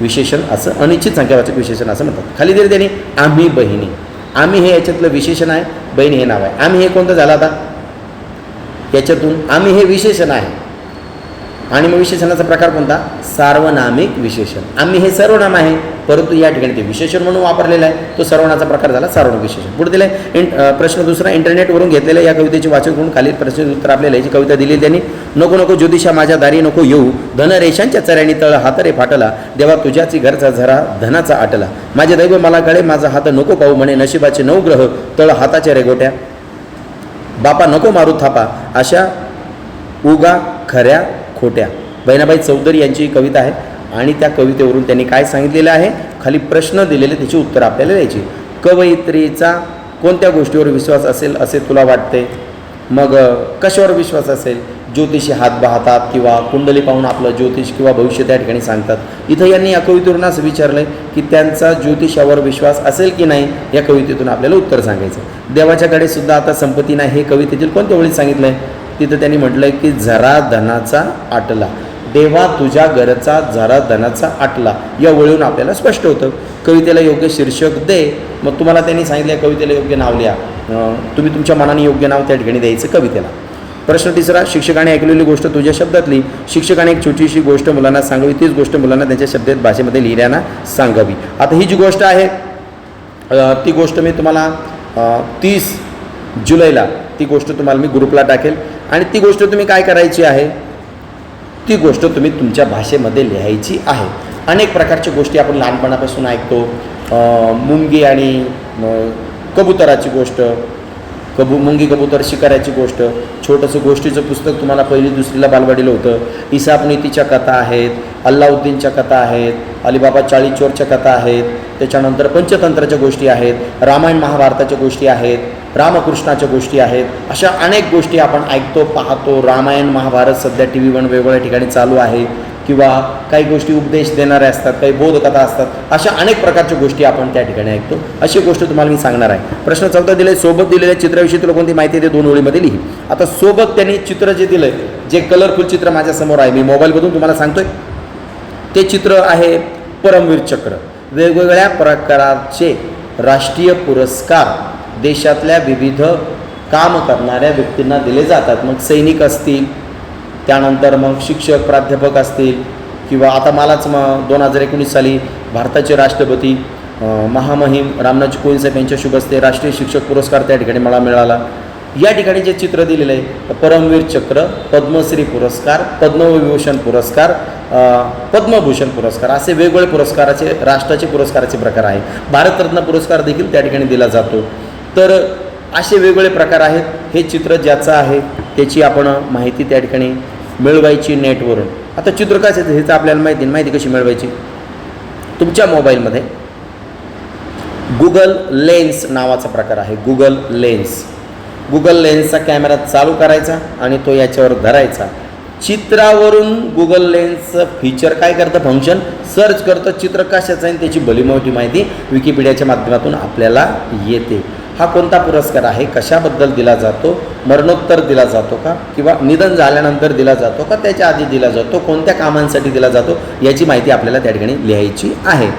Speaker 1: विशेषण असं, अनिश्चित संख्यावाचक विशेषण असं म्हणतात. खाली दिले त्यांनी आम्ही बहिणी. आम्ही हे याच्यातलं विशेषण आहे, बहिणी हे नाव आहे. आम्ही हे कोणतं झालं आता? याच्यातून आम्ही हे विशेषण आहे. आणि मग विशेषणाचा प्रकार कोणता? सार्वनामिक विशेषण. आम्ही हे सर्वनाम आहे, परंतु या ठिकाणी ते विशेषण म्हणून वापरलेलं आहे, तो सर्वनामाचा प्रकार झाला सार्वनामिक विशेषण. पुढे दिलं आहे प्रश्न दुसरा, इंटरनेटवरून घेतलेल्या या कवितेचे वाचन करून खालील प्रश्नाचे उत्तर आपल्याला याची कविता दिली त्यांनी. नको नको ज्योतिषा माझ्या दारी नको येऊ, धनरेषांच्या चऱ्याने तळ हातरे फाटला, देवा तुझ्याची घरचा झरा धनाचा आटला, माझे दैव मला कळे माझा हात नको पाहू, म्हणे नशिबाचे 9 ग्रह तळ हाताच्या रेगोट्या, बापा नको मारू थापा, अशा उगा खऱ्या खोट्या. बहिणाबाई चौधरी यांची कविता आहे. आणि त्या कवितेवरून त्यांनी काय सांगितलेलं आहे, खाली प्रश्न दिलेले, त्याची उत्तर आपल्याला द्यायची. कवयित्रीचा कोणत्या गोष्टीवर विश्वास असेल असे तुला वाटते? मग कशावर विश्वास असेल? ज्योतिषी हात पाहतात किंवा कुंडली पाहून आपलं ज्योतिष किंवा भविष्य त्या ठिकाणी सांगतात. इथं यांनी या कवितेवरून असं विचारलं आहे की त्यांचा ज्योतिषावर विश्वास असेल की नाही, या कवितेतून आपल्याला उत्तर सांगायचं. देवाच्याकडे सुद्धा आता संपत्ती नाही, हे कवितेतील कोणत्या ओळीत सांगितलं आहे? तिथं त्यांनी म्हटलं आहे की झरा धनाचा आटला, देवा तुझ्या घरचा झरा धनाचा आटला, या ओळीवरून आपल्याला स्पष्ट होतं. कवितेला योग्य शीर्षक दे. मग तुम्हाला त्यांनी सांगितलं कवितेला योग्य नाव लिहा. तुम्ही तुमच्या मनाने योग्य नाव त्या ठिकाणी द्यायचं कवितेला. प्रश्न तिसरा, शिक्षकाने ऐकलेली गोष्ट तुझ्या शब्दातली. शिक्षकाने एक छोटीशी गोष्ट मुलांना सांगावी, तीच गोष्ट मुलांना त्यांच्या शब्दात भाषेमध्ये लिहिण्याना सांगावी. आता ही जी गोष्ट आहे ती गोष्ट मी तुम्हाला 30 जुलैला ती गोष्ट तुम्हाला मी ग्रुपला टाकेल. आणि ती गोष्ट तुम्ही काय करायची आहे, ती गोष्ट तुम्ही तुमच्या भाषेमध्ये लिहायची आहे. अनेक प्रकारच्या गोष्टी आपण लहानपणापासून ऐकतो. मुंगी आणि कबुतराची गोष्ट, मुंगी कबूतर शिकाऱ्याची गोष्ट, छोटंसं गोष्टीचं पुस्तक तुम्हाला 1ली 2रीला बालवाडीला होतं. इसाप नीतीच्या कथा आहेत, अल्लाउद्दीनच्या कथा आहेत, अलीबाबा 40 चोरच्या कथा आहेत, त्याच्यानंतर पंचतंत्राच्या गोष्टी आहेत, रामायण महाभारताच्या गोष्टी आहेत, रामकृष्णाच्या गोष्टी आहेत. अशा अनेक गोष्टी आपण ऐकतो, पाहतो. रामायण महाभारत सध्या TV वर वेगवेगळ्या ठिकाणी चालू आहे, किंवा काही गोष्टी उपदेश देणाऱ्या असतात, काही बोधकथा असतात. अशा अनेक प्रकारच्या गोष्टी आपण त्या ठिकाणी ऐकतो. अशी गोष्ट तुम्हाला मी सांगणार आहे. प्रश्न 14 दिले, सोबत दिलेल्या चित्राविषयी तुला कोणती माहिती आहे ते 2 ओळीमध्ये लिही. आता सोबत त्यांनी चित्र जे दिलं आहे, जे कलरफुल चित्र माझ्यासमोर आहे, मी मोबाईलमधून तुम्हाला सांगतोय, ते चित्र आहे परमवीर चक्र. वेगवेगळ्या प्रकारचे राष्ट्रीय पुरस्कार देशातल्या विविध काम करणाऱ्या व्यक्तींना दिले जातात. मग सैनिक असतील, त्यानंतर मग शिक्षक प्राध्यापक असतील, किंवा आता मलाच 2019 साली भारताचे राष्ट्रपती महामहिम रामनाथ कोविंद साहेब यांच्या शुभ हस्ते राष्ट्रीय शिक्षक पुरस्कार त्या ठिकाणी मला मिळाला. या ठिकाणी जे चित्र दिलेलं आहे, परमवीर चक्र, पद्मश्री पुरस्कार, पद्मविभूषण पुरस्कार, पद्मभूषण पुरस्कार, असे वेगवेगळे पुरस्काराचे राष्ट्राचे पुरस्काराचे प्रकार आहे. भारतरत्न पुरस्कार देखील त्या ठिकाणी दिला जातो. तर असे वेगवेगळे प्रकार आहेत. हे चित्र ज्याचं आहे त्याची आपण माहिती त्या ठिकाणी मिळवायची नेटवरून. आता चित्र काय आहे ह्याचं आपल्याला माहिती कशी मिळवायची? तुमच्या मोबाईलमध्ये गुगल लेन्स नावाचा प्रकार आहे. गुगल लेन्सचा कॅमेरा चालू करायचा आणि तो याच्यावर धरायचा. चित्रावरून गुगल लेन्सचं फीचर काय करतं, फंक्शन सर्च करतं, चित्र कशाचं आहे त्याची भली मोठी माहिती विकिपीडियाच्या माध्यमातून आपल्याला येते. हा कोणता पुरस्कार आहे, कशाबद्दल दिला जातो, मरणोत्तर दिला जातो का, किंवा निधन झाल्यानंतर दिला जातो का, त्याच्या आधी दिला जातो, कोणत्या कामांसाठी दिला जातो, याची माहिती आपल्याला त्या ठिकाणी लिहायची आहे.